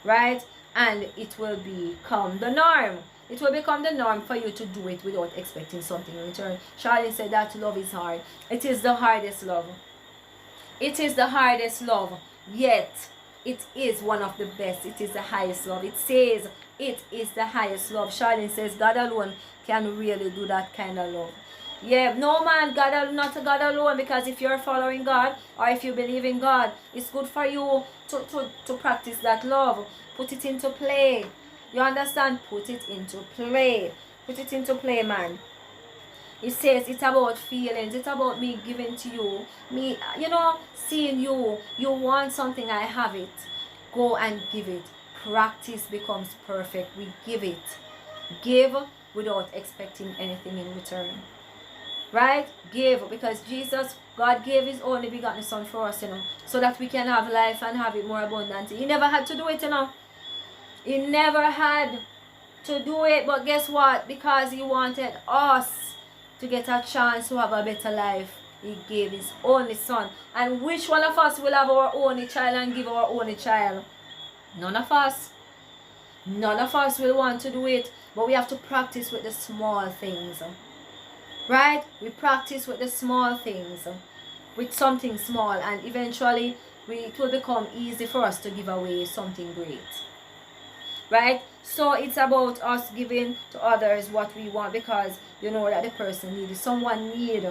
right? And it will become the norm. It will become the norm for you to do it without expecting something in return. Charlene said that love is hard. It is the hardest love. It is the hardest love, yet it is one of the best. It is the highest love. It says it is the highest love. Charlene says God alone can really do that kind of love. Yeah, no man, not God alone, because if you're following God or if you believe in God, it's good for you to practice that love. Put it into play. You understand? Put it into play. Put it into play, man. It says it's about feelings. It's about me giving to you. Me, seeing you. You want something, I have it. Go and give it. Practice becomes perfect. We give it. Give without expecting anything in return. Right? Give, because God gave his only begotten son for us, so that we can have life and have it more abundantly. He never had to do it, He never had to do it, but guess what? Because he wanted us to get a chance to have a better life, he gave his only son. And which one of us will have our only child and give our only child? None of us. None of us will want to do it, but we have to practice with the small things. Right? We practice with the small things, with something small, and eventually it will become easy for us to give away something great. Right? So it's about us giving to others what we want, because you know that the person needs. If someone need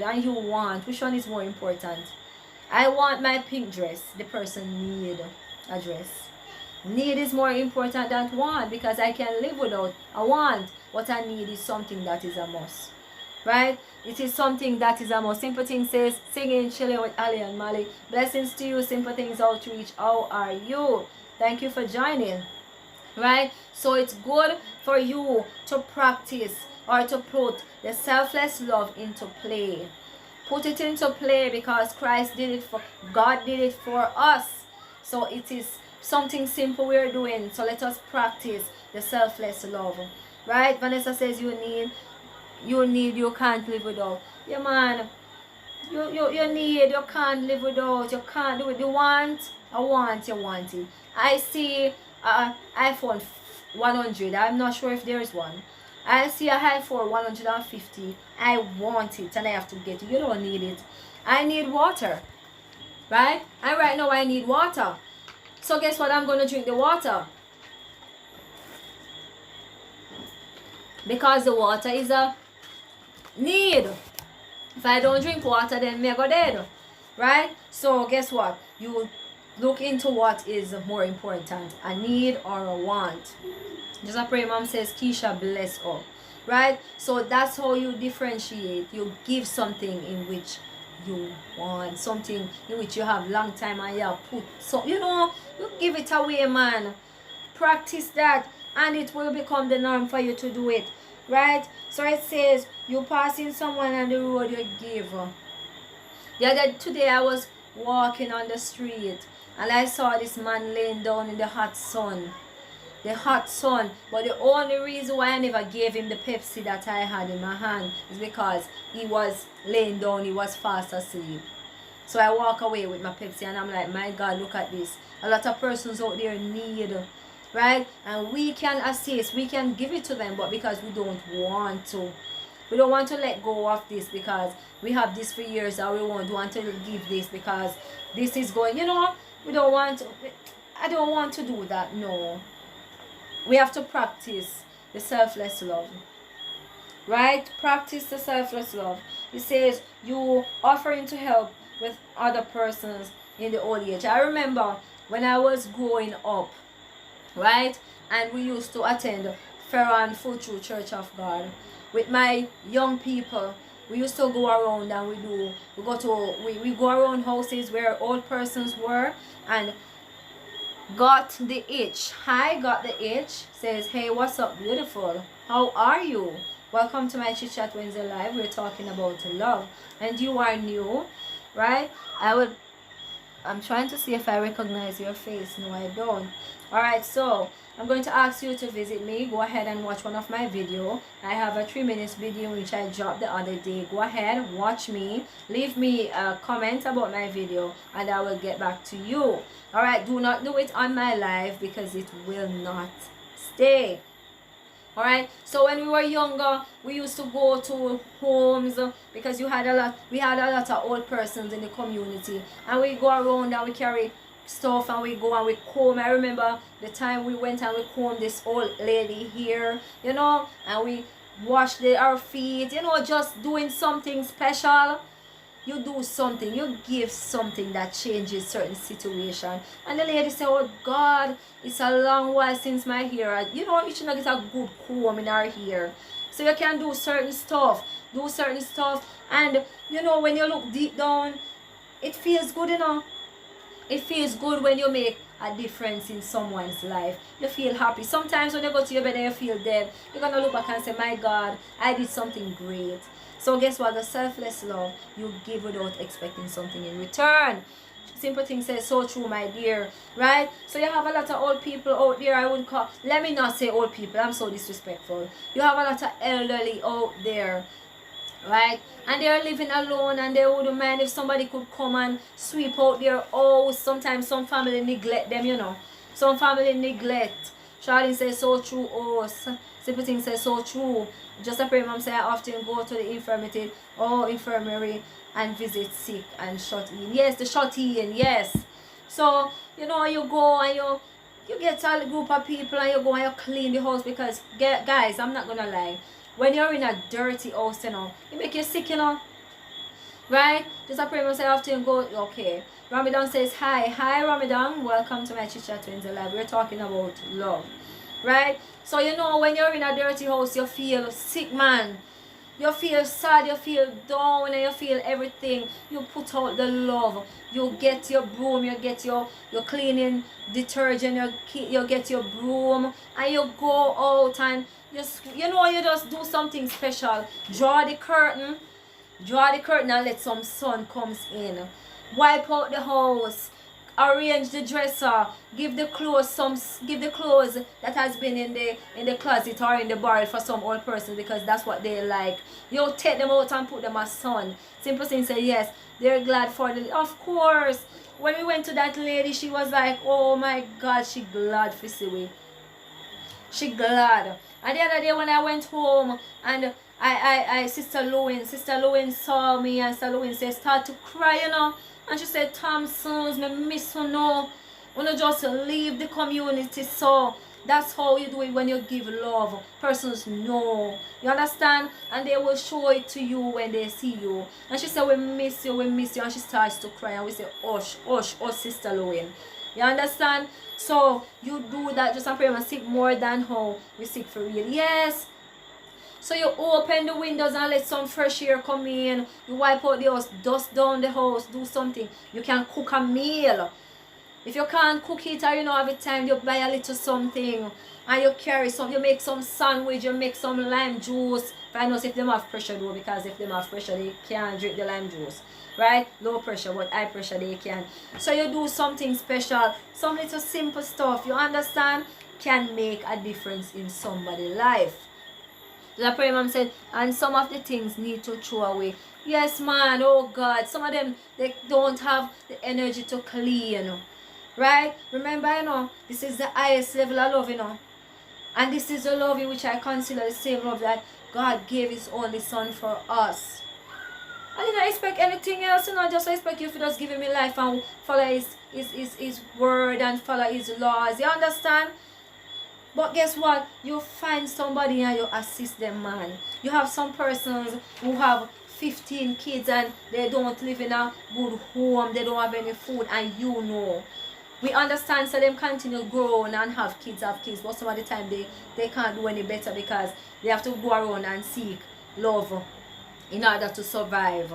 and you want, which one is more important? I want my pink dress. The person need a dress. Need is more important than want, because I can live without a want. What I need is something that is a must. Right? It is something that is a must. Simple Things says, singing, chilling with Ali and Mali. Blessings to you, Simple Things Outreach. How are you? Thank you for joining. Right? So it's good for you to practice or to put the selfless love into play. Put it into play, because Christ did it God did it for us. So it is something simple we're doing. So let us practice the selfless love. Right? Vanessa says you can't live without. Yeah, man. You need, you can't live without. You can't do it. You want it. I see iPhone 100. I'm not sure if there is one. I see a iPhone 150. I want it and I have to get it. You don't need it. I need water. Right? And right now I need water. So guess what? I'm going to drink the water. Because the water is a need. If I don't drink water, then me go dead. Right? So guess what? You Look into what is more important, a need or a want. Just a prayer mom says, Keisha, bless up. Right? So that's how you differentiate. You give something in which you want, something in which you have long time and you have put. So, you give it away, man. Practice that and it will become the norm for you to do it. Right? So it says, you passing someone on the road, you give. Today I was walking on the street and I saw this man laying down in the hot sun. But the only reason why I never gave him the Pepsi that I had in my hand is because he was laying down, he was fast asleep. So I walk away with my Pepsi and I'm like, my God, look at this. A lot of persons out there need, right? And we can assist, we can give it to them, but because we don't want to. We don't want to let go of this because we have this for years and we won't want to give this because this is going, we don't want to. I don't want to do that, no. We have to practice the selfless love. Right? Practice the selfless love. It says you offering to help with other persons in the old age. I remember when I was growing up, right? And we used to attend Ferran Full True Church of God with my young people. We used to go around and we go around houses where old persons were and got the itch. Hi, got the itch. Says, hey, what's up, beautiful? How are you? Welcome to my Chit Chat Wednesday Live. We're talking about love. And you are new, right? I'm trying to see if I recognize your face. No, I don't. Alright, so I'm going to ask you to visit me. Go ahead and watch one of my video. I have a 3 minutes video which I dropped the other day. Go ahead, watch me. Leave me a comment about my video and I will get back to you. Alright, do not do it on my live because it will not stay. Alright, so when we were younger, we used to go to homes because we had a lot of old persons in the community. And we go around and we carry stuff and we go and we comb. I remember the time we went and we combed this old lady here, and we washed our feet, just doing something special. You do something, you give something that changes certain situation. And the lady said, oh God, it's a long while since my hair. You should not get a good comb in our hair. So you can do certain stuff. And when you look deep down, it feels good, It feels good when you make a difference in someone's life. You feel happy. Sometimes when you go to your bed and you feel dead, you're going to look back and say, my God, I did something great. So guess what? The selfless love, you give without expecting something in return. Simple Thing says, so true, my dear. Right? So you have a lot of old people out there. Let me not say old people. I'm so disrespectful. You have a lot of elderly out there. Right? And they're living alone and they wouldn't mind if somebody could come and sweep out their house. Sometimes some family neglect them, Some family neglect. Charlene says, so true. Oh, Simple Thing says, so true. Just a prayer mom say, I often go to the infirmary and visit sick and shut in. Yes, the shut in, yes. So, you go and you get a group of people and you go and you clean the house because, guys, I'm not going to lie. When you're in a dirty house, it make you sick, Right? Just a prayer mom say, I often go, okay. Ramadan says, hi. Hi, Ramadan. Welcome to my Chit Chat Wednesday Live. We're talking about love. Right? So when you're in a dirty house, you feel sick, man. You feel sad, you feel down, and you feel everything. You put out the love. You get your broom, you get your cleaning detergent, you get your broom, and you go out and you just do something special. Draw the curtain and let some sun comes in. Wipe out the house. Arrange the dresser, give the clothes that has been in the closet or in the barrel for some old person because that's what they like. You take them out and put them as sun. Simple Thing say yes, they're glad for the. Of course, when we went to that lady, she was like, oh my God, she glad for see. She glad. And the other day when I went home and Sister Lewin saw me and Sister Lewin said start to cry, And she said, Thompsons, me miss you now. Wanna just leave the community so. That's how you do it when you give love. Persons know. You understand? And they will show it to you when they see you. And she said, we miss you, we miss you. And she starts to cry. And we say, hush, hush, hush, Sister Lowen. You understand? So you do that just and pray and seek more than how we seek for real. Yes. So you open the windows and let some fresh air come in. You wipe out the house, dust down the house, do something. You can cook a meal. If you can't cook it or you don't have the time, you buy a little something and you carry some. You make some sandwich, you make some lime juice. Find out if them have pressure though, because if them have pressure, they can't drink the lime juice. Right? Low pressure, but high pressure they can. So you do something special, some little simple stuff, you understand, can make a difference in somebody's life. The prayer mom said, and some of the things need to throw away. Yes, man, oh God, some of them, they don't have the energy to clean. Right? Remember, you know, this is the highest level of love, you know. And this is the love in which I consider the same love that God gave his only son for us. I didn't expect anything else, you know. Just expect you to just give him a life and follow his word and follow his laws. You understand? But guess what? You find somebody and you assist them, man. You have some persons who have 15 kids and they don't live in a good home. They don't have any food, and you know. We understand, so them continue growing and have kids. But some of the time they can't do any better because they have to go around and seek love in order to survive.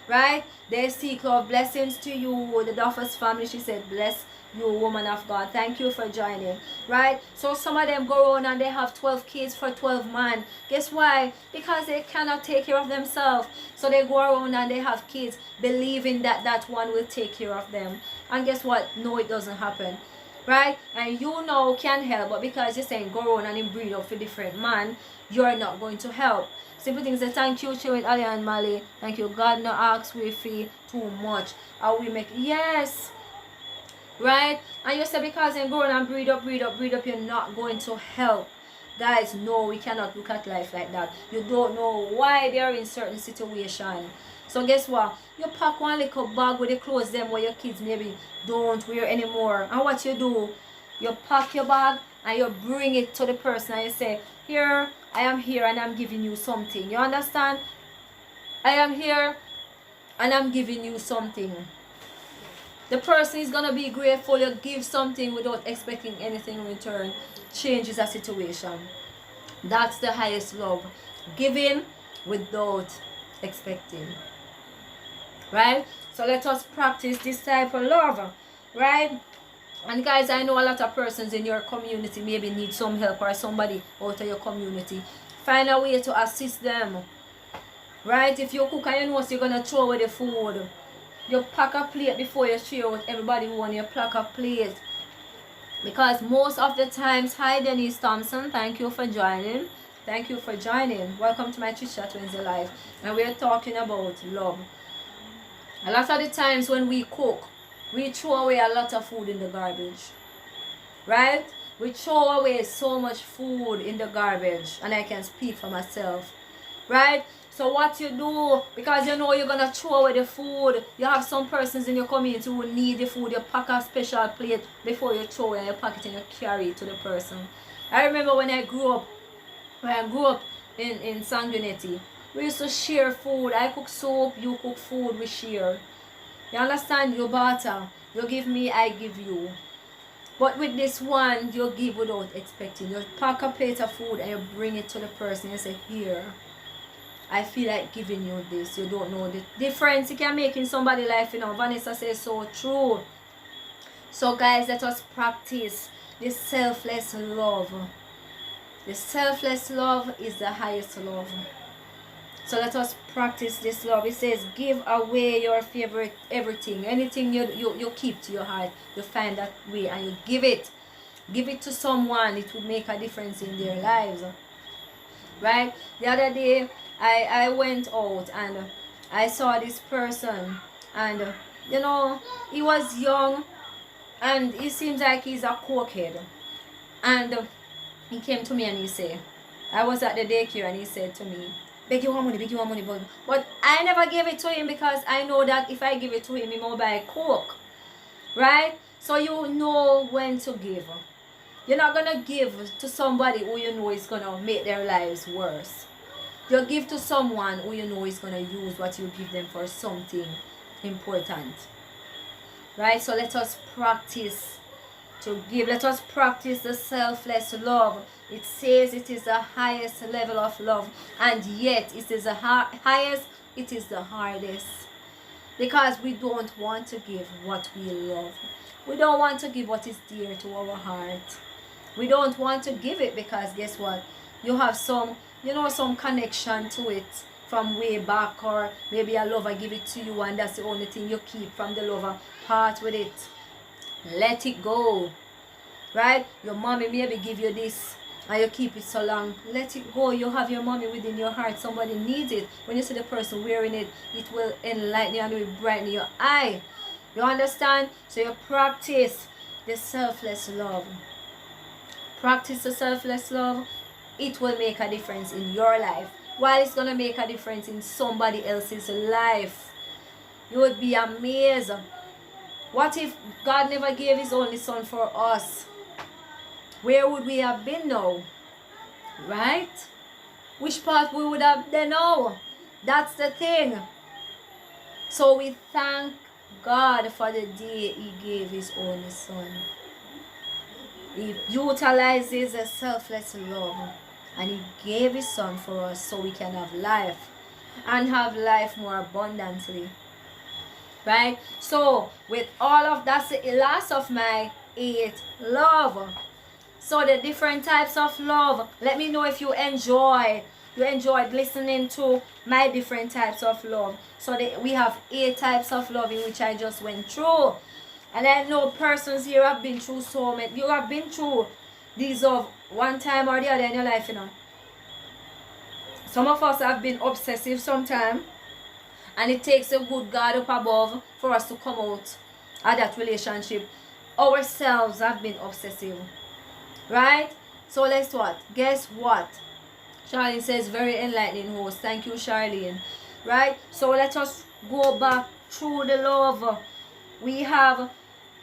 Right? They seek love. Blessings to you. The Duffers family, she said, bless you, woman of God. Thank you for joining. Right? So some of them go on and they have 12 kids for 12 men. Guess why? Because they cannot take care of themselves. So they go around and they have kids believing that that one will take care of them. And guess what? No, it doesn't happen. Right? And you know can help, but because you're saying go on and breed up for different man, you're not going to help. Simple things say thank you, with Ali and Mali. Thank you. God no asks we feel too much. Or we make yes. Right? And you say because they're going and breed up, you're not going to help. Guys, no, we cannot look at life like that. You don't know why they are in certain situations. So guess what? You pack one little bag with the clothes them where your kids maybe don't wear anymore. And what you do, you pack your bag and you bring it to the person and you say, here, I am here and I'm giving you something. You understand? I am here and I'm giving you something. The person is going to be grateful. You give something without expecting anything in return. Changes a situation. That's the highest love. Giving without expecting. Right? So let us practice this type of love. Right? And guys, I know a lot of persons in your community maybe need some help, or somebody out of your community. Find a way to assist them. Right? If you cook and you know you're going to throw away the food, you pack a plate before you share with everybody who wants you pack a plate. Because most of the times, hi Denise Thompson, thank you for joining. Thank you for joining. Welcome to my Chit Chat Wednesday Live. And we're talking about love. A lot of the times when we cook, we throw away a lot of food in the garbage. Right? We throw away so much food in the garbage. And I can speak for myself. Right? So what you do, because you know you're going to throw away the food, you have some persons in your community who need the food, you pack a special plate before you throw it, and you pack it and you carry it to the person. I remember when I grew up in Sanguinetti, we used to share food. I cook soup, you cook food, we share. You understand? You barter. You give me, I give you. But with this one, you give without expecting. You pack a plate of food and you bring it to the person and say, here, I feel like giving you this. You don't know the difference it can make in somebody's life, you know. Vanessa says so true. So guys, let us practice this selfless love. The selfless love is the highest love. So let us practice this love. It says, give away your favorite everything. Anything you keep to your heart, you find that way and you give it. Give it to someone. It will make a difference in their lives. Right? The other day, I went out and I saw this person. And, you know, he was young. And he seems like he's a cokehead. And he came to me and he said, I was at the daycare and he said to me, beg you want money, but I never gave it to him because I know that if I give it to him, he will buy Coke. Right? So you know when to give. You're not going to give to somebody who you know is going to make their lives worse. You give to someone who you know is going to use what you give them for something important. Right? So let us practice to give. Let us practice the selfless love. It says it is the highest level of love, and yet it is the highest, it is the hardest. Because we don't want to give what we love. We don't want to give what is dear to our heart. We don't want to give it because guess what? You have some, some connection to it from way back, or maybe a lover give it to you and that's the only thing you keep from the lover. Part with it. Let it go. Right? Your mommy maybe give you this and you keep it so long. Let it go. You have your mommy within your heart. Somebody needs it. When you see the person wearing it, it will enlighten you and it will brighten your eye. You understand? So you practice the selfless love. Practice the selfless love. It will make a difference in your life. While it's going to make a difference in somebody else's life. You would be amazed. What if God never gave his only son for us? Where would we have been now? Right? Which part we would have done now? That's the thing. So we thank God for the day he gave his only son. He utilizes a selfless love. And he gave his son for us so we can have life. And have life more abundantly. Right? So with all of that's the last of my 8 love. So the different types of love. Let me know if you enjoyed listening to my different types of love. So we have 8 types of love in which I just went through. And I know persons here have been through so many. You have been through these of one time or the other in your life, Some of us have been obsessive sometimes. And it takes a good God up above for us to come out of that relationship. Ourselves have been obsessive. Right? So let's what? Guess what? Charlene says, very enlightening host. Thank you, Charlene. Right? So let us go back through the love. We have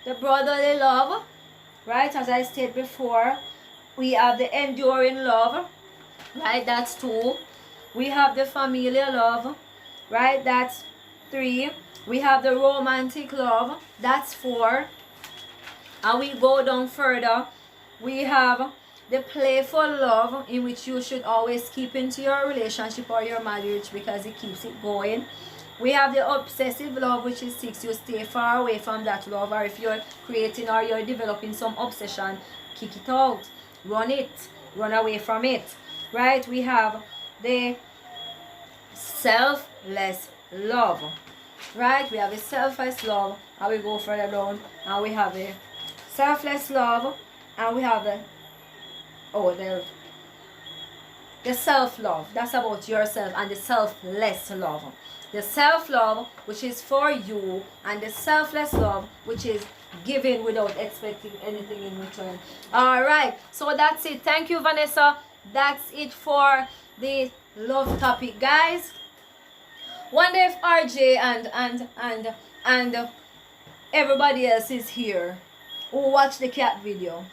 the brotherly love. Right? As I stated before. We have the enduring love. Right? That's 2. We have the familiar love. Right? That's 3. We have the romantic love. That's 4. And we go down further. We have the playful love, in which you should always keep into your relationship or your marriage because it keeps it going. We have the obsessive love, which is 6. You stay far away from that love, or if you're creating or you're developing some obsession, kick it out. Run it. Run away from it. Right? We have the selfless love. Right? We have a selfless love, and we go further down, and we have a selfless love. And we have the self-love. That's about yourself. And the selfless love. The self-love, which is for you. And the selfless love, which is giving without expecting anything in return. Alright. So that's it. Thank you, Vanessa. That's it for the love topic, guys. Wonder if RJ and everybody else is here who watch the cat video.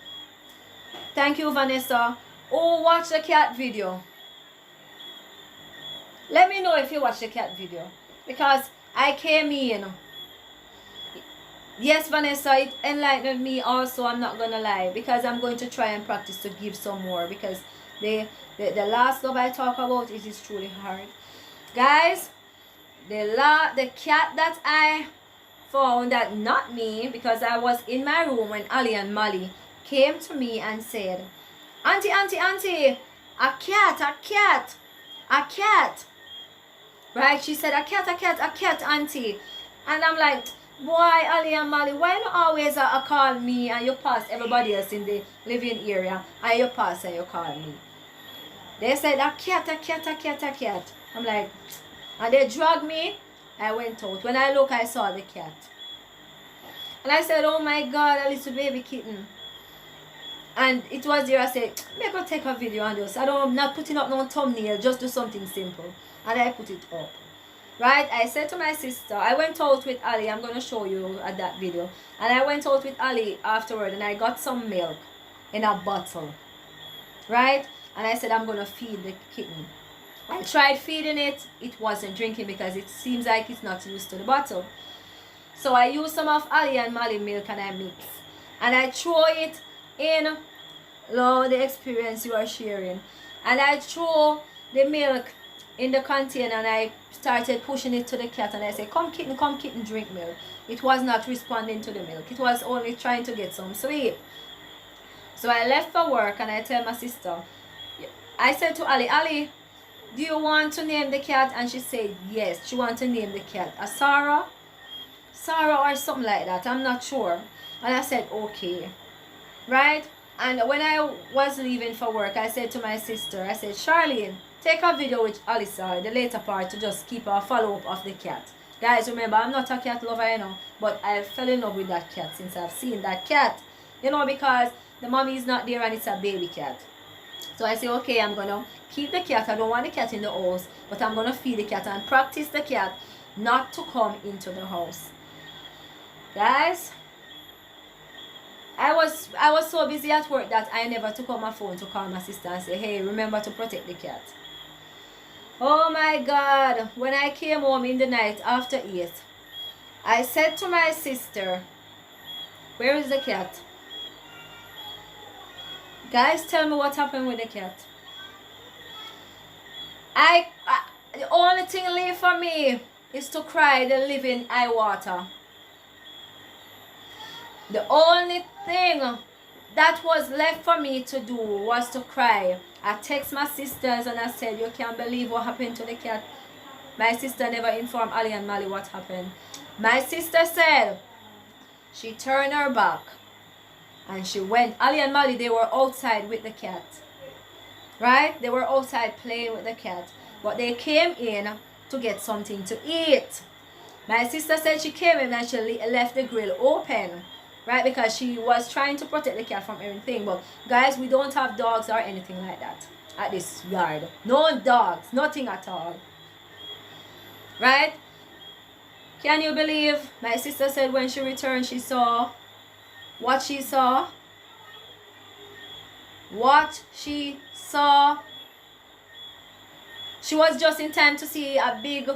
Thank you, Vanessa. Oh, watch the cat video. Let me know if you watch the cat video. Because I came in. Yes, Vanessa, it enlightened me also, I'm not going to lie. Because I'm going to try and practice to give some more. Because the last love I talk about, it is truly hard. Guys, the cat that I found, that not me, because I was in my room when Ali and Mali came to me and said, Auntie, a cat. Right? She said, a cat, Auntie. And I'm like, boy, Ali and Mali, why not always call me and you pass everybody else in the living area and you pass and you call me? They said, a cat. I'm like, and they dragged me. I went out. When I look, I saw the cat. And I said, oh my God, a little baby kitten. And it was there, I said, maybe I'll take a video on this. I'm not putting up no thumbnail, just do something simple. And I put it up. Right? I said to my sister, I went out with Ali. I'm going to show you at that video. And I went out with Ali afterward and I got some milk. in a bottle, right? And I said I'm gonna feed the kitten. I tried feeding it, it wasn't drinking because it seems like it's not used to the bottle. So I use some of Ali and Mali milk and I mix. And I throw it in, Lord, the experience you are sharing. And I throw the milk in the container and I started pushing it to the cat and I said, come kitten, drink milk. It was not responding to the milk. It was only trying to get some sleep. So I left for work and I tell my sister, I said to Ali, do you want to name the cat? And she said yes, she wants to name the cat Sarah or something like that, I'm not sure. And I said okay, right? And when I was leaving for work, I said to my sister, I said, Charlene, take a video with Alyssa, the later part, to just keep a follow-up of the cat. Guys, remember, I'm not a cat lover, you know, but I fell in love with that cat since I've seen that cat, you know, because the mommy is not there and it's a baby cat. So I say, okay, I'm gonna keep the cat. I don't want the cat in the house, but I'm gonna feed the cat and practice the cat not to come into the house. Guys, I was so busy at work that I never took out my phone to call my sister and say, hey, remember to protect the cat. Oh my God, when I came home in the night after 8, I said to my sister, where is the cat? Guys, tell me what happened with the cat. The only thing left for me is to cry the living eye water. The only thing that was left for me to do was to cry. I text my sisters and I said, you can't believe what happened to the cat. My sister never informed Ali and Mali what happened. My sister said she turned her back and she went. Ali and Mali, they were outside with the cat. Right? They were outside playing with the cat. But they came in to get something to eat. My sister said she came in and she left the grill open. Right? Because she was trying to protect the cat from everything. But guys, we don't have dogs or anything like that at this yard. No dogs. Nothing at all. Right? Can you believe? My sister said when she returned, she saw what she saw. What she saw. She was just in time to see a big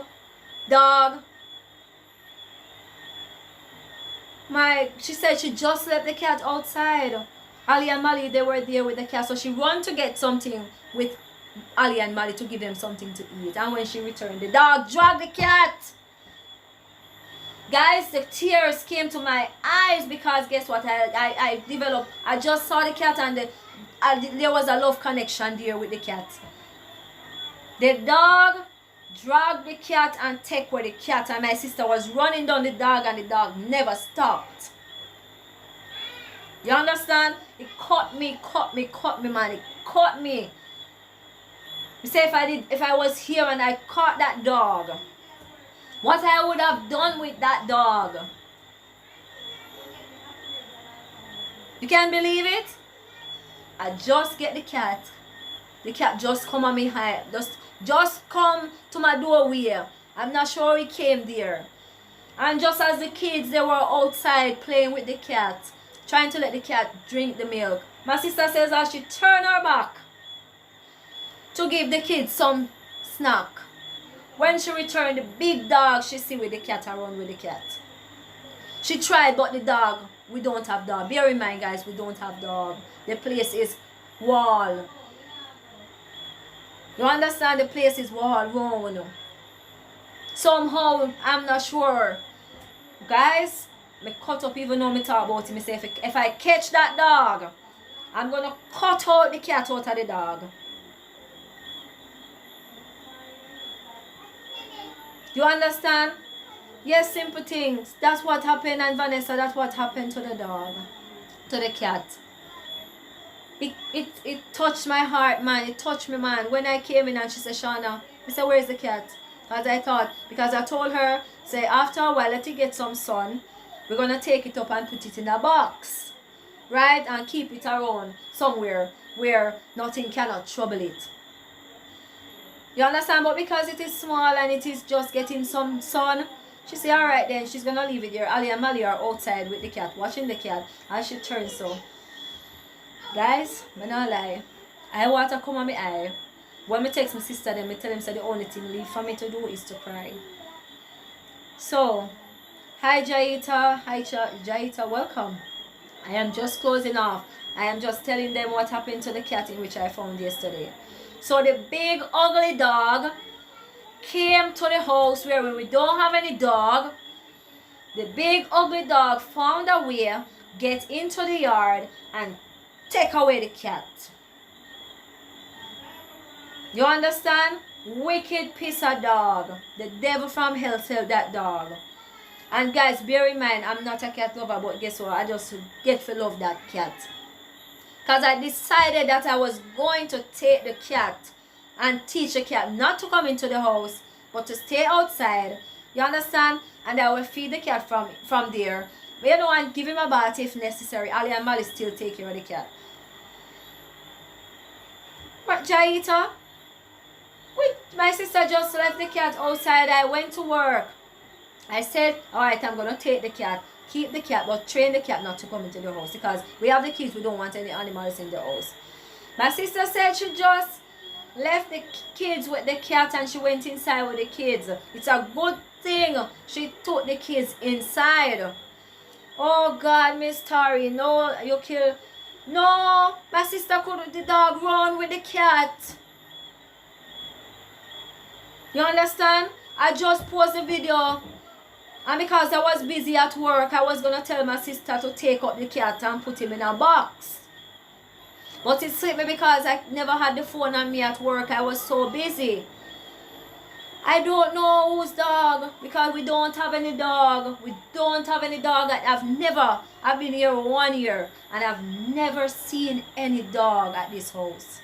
dog. She said she just left the cat outside. Ali and Mali, they were there with the cat. So she ran to get something with Ali and Mali to give them something to eat. And when she returned, the dog dragged the cat. Guys, the tears came to my eyes because guess what? I developed, I just saw the cat and there was a love connection there with the cat. The dog dragged the cat and take away the cat, and my sister was running down the dog and the dog never stopped. You understand? It caught me, man. It caught me. You say if I was here and I caught that dog, what I would have done with that dog. You can't believe it? I just get the cat. The cat just come on me high. Just come to my doorway. I'm not sure he came there. And just as the kids, they were outside playing with the cat, trying to let the cat drink the milk. My sister says that she turned her back to give the kids some snack. When she returned, the big dog she see with the cat around with the cat. She tried, but the dog, we don't have dog. Bear in mind, guys, we don't have dog. The place is wall. You understand? The place is wall round. Somehow, I'm not sure. Guys, me cut up even though me talk about it. Me say if I catch that dog, I'm gonna cut out the cat out of the dog. You understand? Yes, simple things. That's what happened, and Vanessa, that's what happened to the dog. To the cat. It touched my heart, man. It touched me, man. When I came in and she said, Shauna, I said, where's the cat? As I thought, because I told her, say, after a while, let it get some sun. We're going to take it up and put it in a box. Right? And keep it around somewhere where nothing cannot trouble it. You understand? But because it is small and it is just getting some sun, she said, alright then, she's going to leave it there. Ali and Mali are outside with the cat, watching the cat. And she turned so. Guys, I not lie. I water come on my eye. When me text my sister, then me tell him say the only thing leave for me to do is to cry. So, hi Jaita, Jaita, welcome. I am just closing off. I am just telling them what happened to the cat in which I found yesterday. So the big ugly dog came to the house where we don't have any dog. The big ugly dog found a way, get into the yard and take away the cat. You understand? Wicked piece of dog. The devil from hell sell that dog. And guys, bear in mind, I'm not a cat lover, but guess what? I just get to love that cat. Because I decided that I was going to take the cat and teach the cat not to come into the house, but to stay outside. You understand? And I will feed the cat from there. But you know, and give him a bath if necessary. Ali and Mali still take care of the cat. But Jaita, my sister just left the cat outside. I went to work. I said, alright, I'm going to take the cat, keep the cat, but train the cat not to come into the house. Because we have the kids, we don't want any animals in the house. My sister said she just left the kids with the cat and she went inside with the kids. It's a good thing she took the kids inside. Oh God, Miss Tari, no, you kill. No, my sister couldn't, the dog run with the cat. You understand? I just paused the video. And because I was busy at work, I was going to tell my sister to take up the cat and put him in a box. But it slipped me because I never had the phone on me at work. I was so busy. I don't know whose dog, because we don't have any dog. We don't have any dog. I've been here 1 year and I've never seen any dog at this house.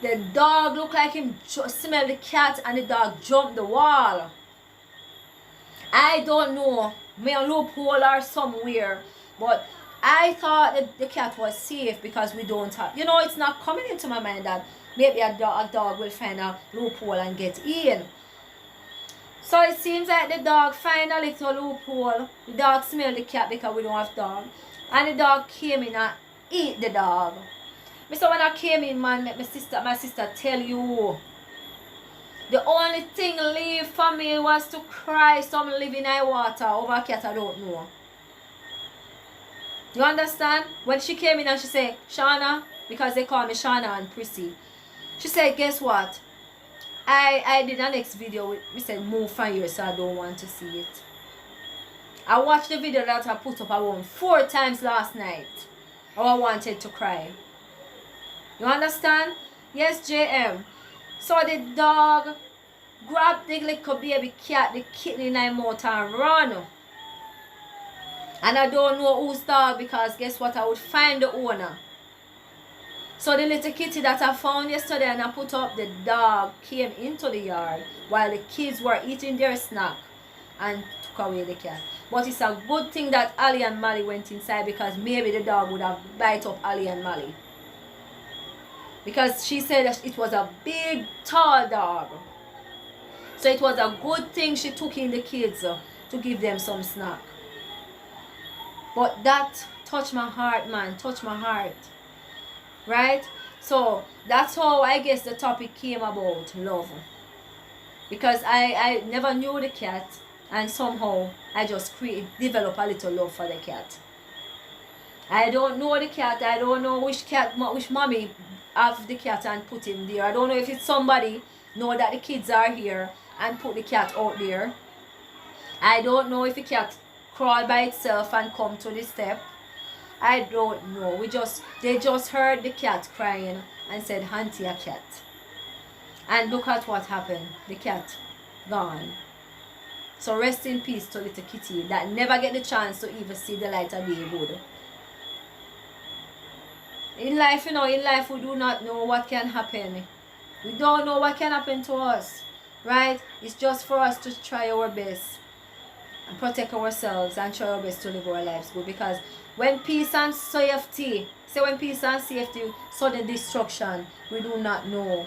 The dog looked like him smelled the cat and the dog jumped the wall. I don't know, maybe a loophole or somewhere, but I thought that the cat was safe because we don't have, you know, it's not coming into my mind that maybe a dog will find a loophole and get in. So it seems like the dog find a little loophole. The dog smelled the cat because we don't have dog. And the dog came in and ate the dog. So when I came in, man, let my sister tell you. The only thing left for me was to cry some living eye water over a cat I don't know. You understand? When she came in and she said, Shauna, because they call me Shauna and Prissy. She said, guess what? I did a next video with me said move from here, so I don't want to see it. I watched the video that I put up around 4 times last night. Oh, I wanted to cry. You understand? Yes, JM. So the dog grabbed the little baby cat, the kitten in my mouth and run. And I don't know whose dog, because guess what? I would find the owner. So the little kitty that I found yesterday and I put up, the dog came into the yard while the kids were eating their snack and took away the cat. But it's a good thing that Ali and Mali went inside, because maybe the dog would have bite up Ali and Mali. Because she said that it was a big, tall dog. So it was a good thing she took in the kids to give them some snack. But that touched my heart, man. Touched my heart. Right? So that's how I guess the topic came about, love. Because I never knew the cat. And somehow I just developed a little love for the cat. I don't know the cat. I don't know which mommy have the cat and put him there. I don't know if it's somebody know that the kids are here and put the cat out there. I don't know if the cat crawled by itself and come to the step. I don't know. They just heard the cat crying and said, Auntie, a cat. And look at what happened. The cat gone. So rest in peace to little kitty that never get the chance to even see the light of day good. In life, you know, we do not know what can happen. We don't know what can happen to us, right? It's just for us to try our best and protect ourselves and try our best to live our lives good. Because when peace and safety, sudden destruction, we do not know,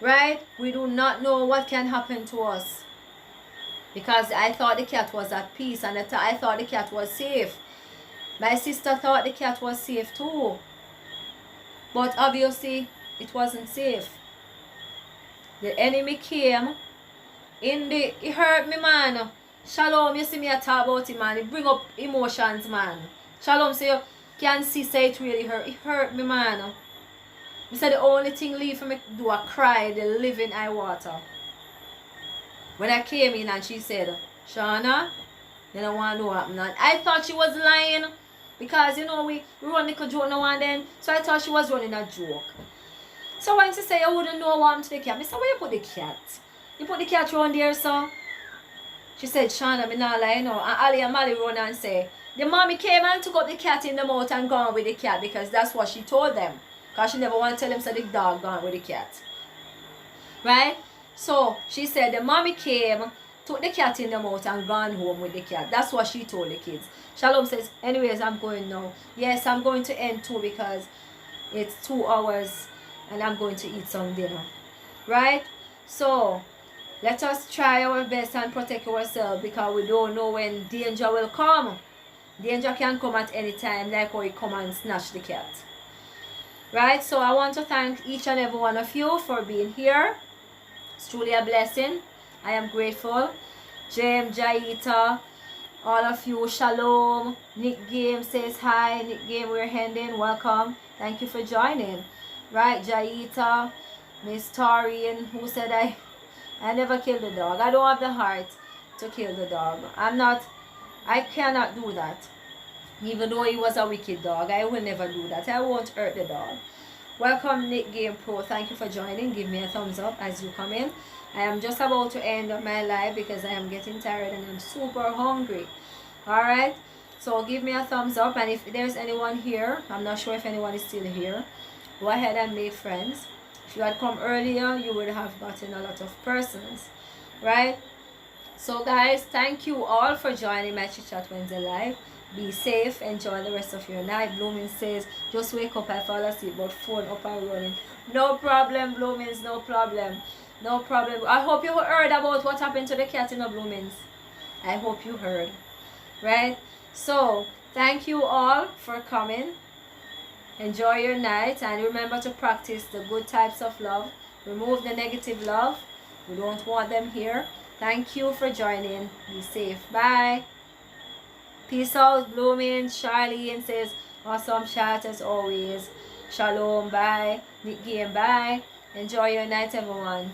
right? We do not know what can happen to us. Because I thought the cat was at peace and I thought the cat was safe. My sister thought the cat was safe too. But obviously, it wasn't safe. The enemy came it hurt me, man. Shalom, you see me I talk about it, man. It bring up emotions, man. Shalom, so you can see say it really hurt. It hurt me, man. You said the only thing leave for me to do I cry the living eye water. When I came in and she said, Shauna, you don't want to know what happened. I thought she was lying. Because you know we run little joke now and then. So I thought she was running a joke. So when she said I wouldn't know what happened to the cat, I said, where you put the cat? You put the cat around there, so? She said, Shauna, me not lie, you know. And Ali and Mally run and say, the mommy came and took up the cat in the mouth and gone with the cat because that's what she told them. Because she never want to tell them so the dog gone with the cat. Right? So she said the mommy came, took the cat in the mouth and gone home with the cat. That's what she told the kids. Shalom says, anyways, I'm going now. Yes, I'm going to end too because it's 2 hours and I'm going to eat some dinner. Right? So, let us try our best and protect ourselves because we don't know when danger will come. Danger can come at any time like how it come and snatch the cat. Right? So I want to thank each and every one of you for being here. It's truly a blessing. I am grateful. James, Jaita, all of you, shalom. Nick Game says hi. Nick Game, we're ending. Welcome. Thank you for joining. Right, Jaita, Miss Taurine, who said I never killed the dog. I don't have the heart to kill the dog. I cannot do that. Even though he was a wicked dog, I will never do that. I won't hurt the dog. Welcome, Nick Game Pro. Thank you for joining. Give me a thumbs up as you come in. I am just about to end my live because I am getting tired and I'm super hungry. Alright? So give me a thumbs up. And if there's anyone here, I'm not sure if anyone is still here, go ahead and make friends. If you had come earlier, you would have gotten a lot of persons. Right? So guys, thank you all for joining my Chit Chat Wednesday live. Be safe. Enjoy the rest of your night. Blooming says, just wake up. I fall asleep, but phone up and running. No problem, Bloomings. No problem. No problem. I hope you heard about what happened to the cat in the Bloomings. I hope you heard. Right? So, thank you all for coming. Enjoy your night. And remember to practice the good types of love. Remove the negative love. We don't want them here. Thank you for joining. Be safe. Bye. Peace out, Blooming. Charlene says, awesome chat as always. Shalom. Bye. Nick Game. Bye. Enjoy your night, everyone.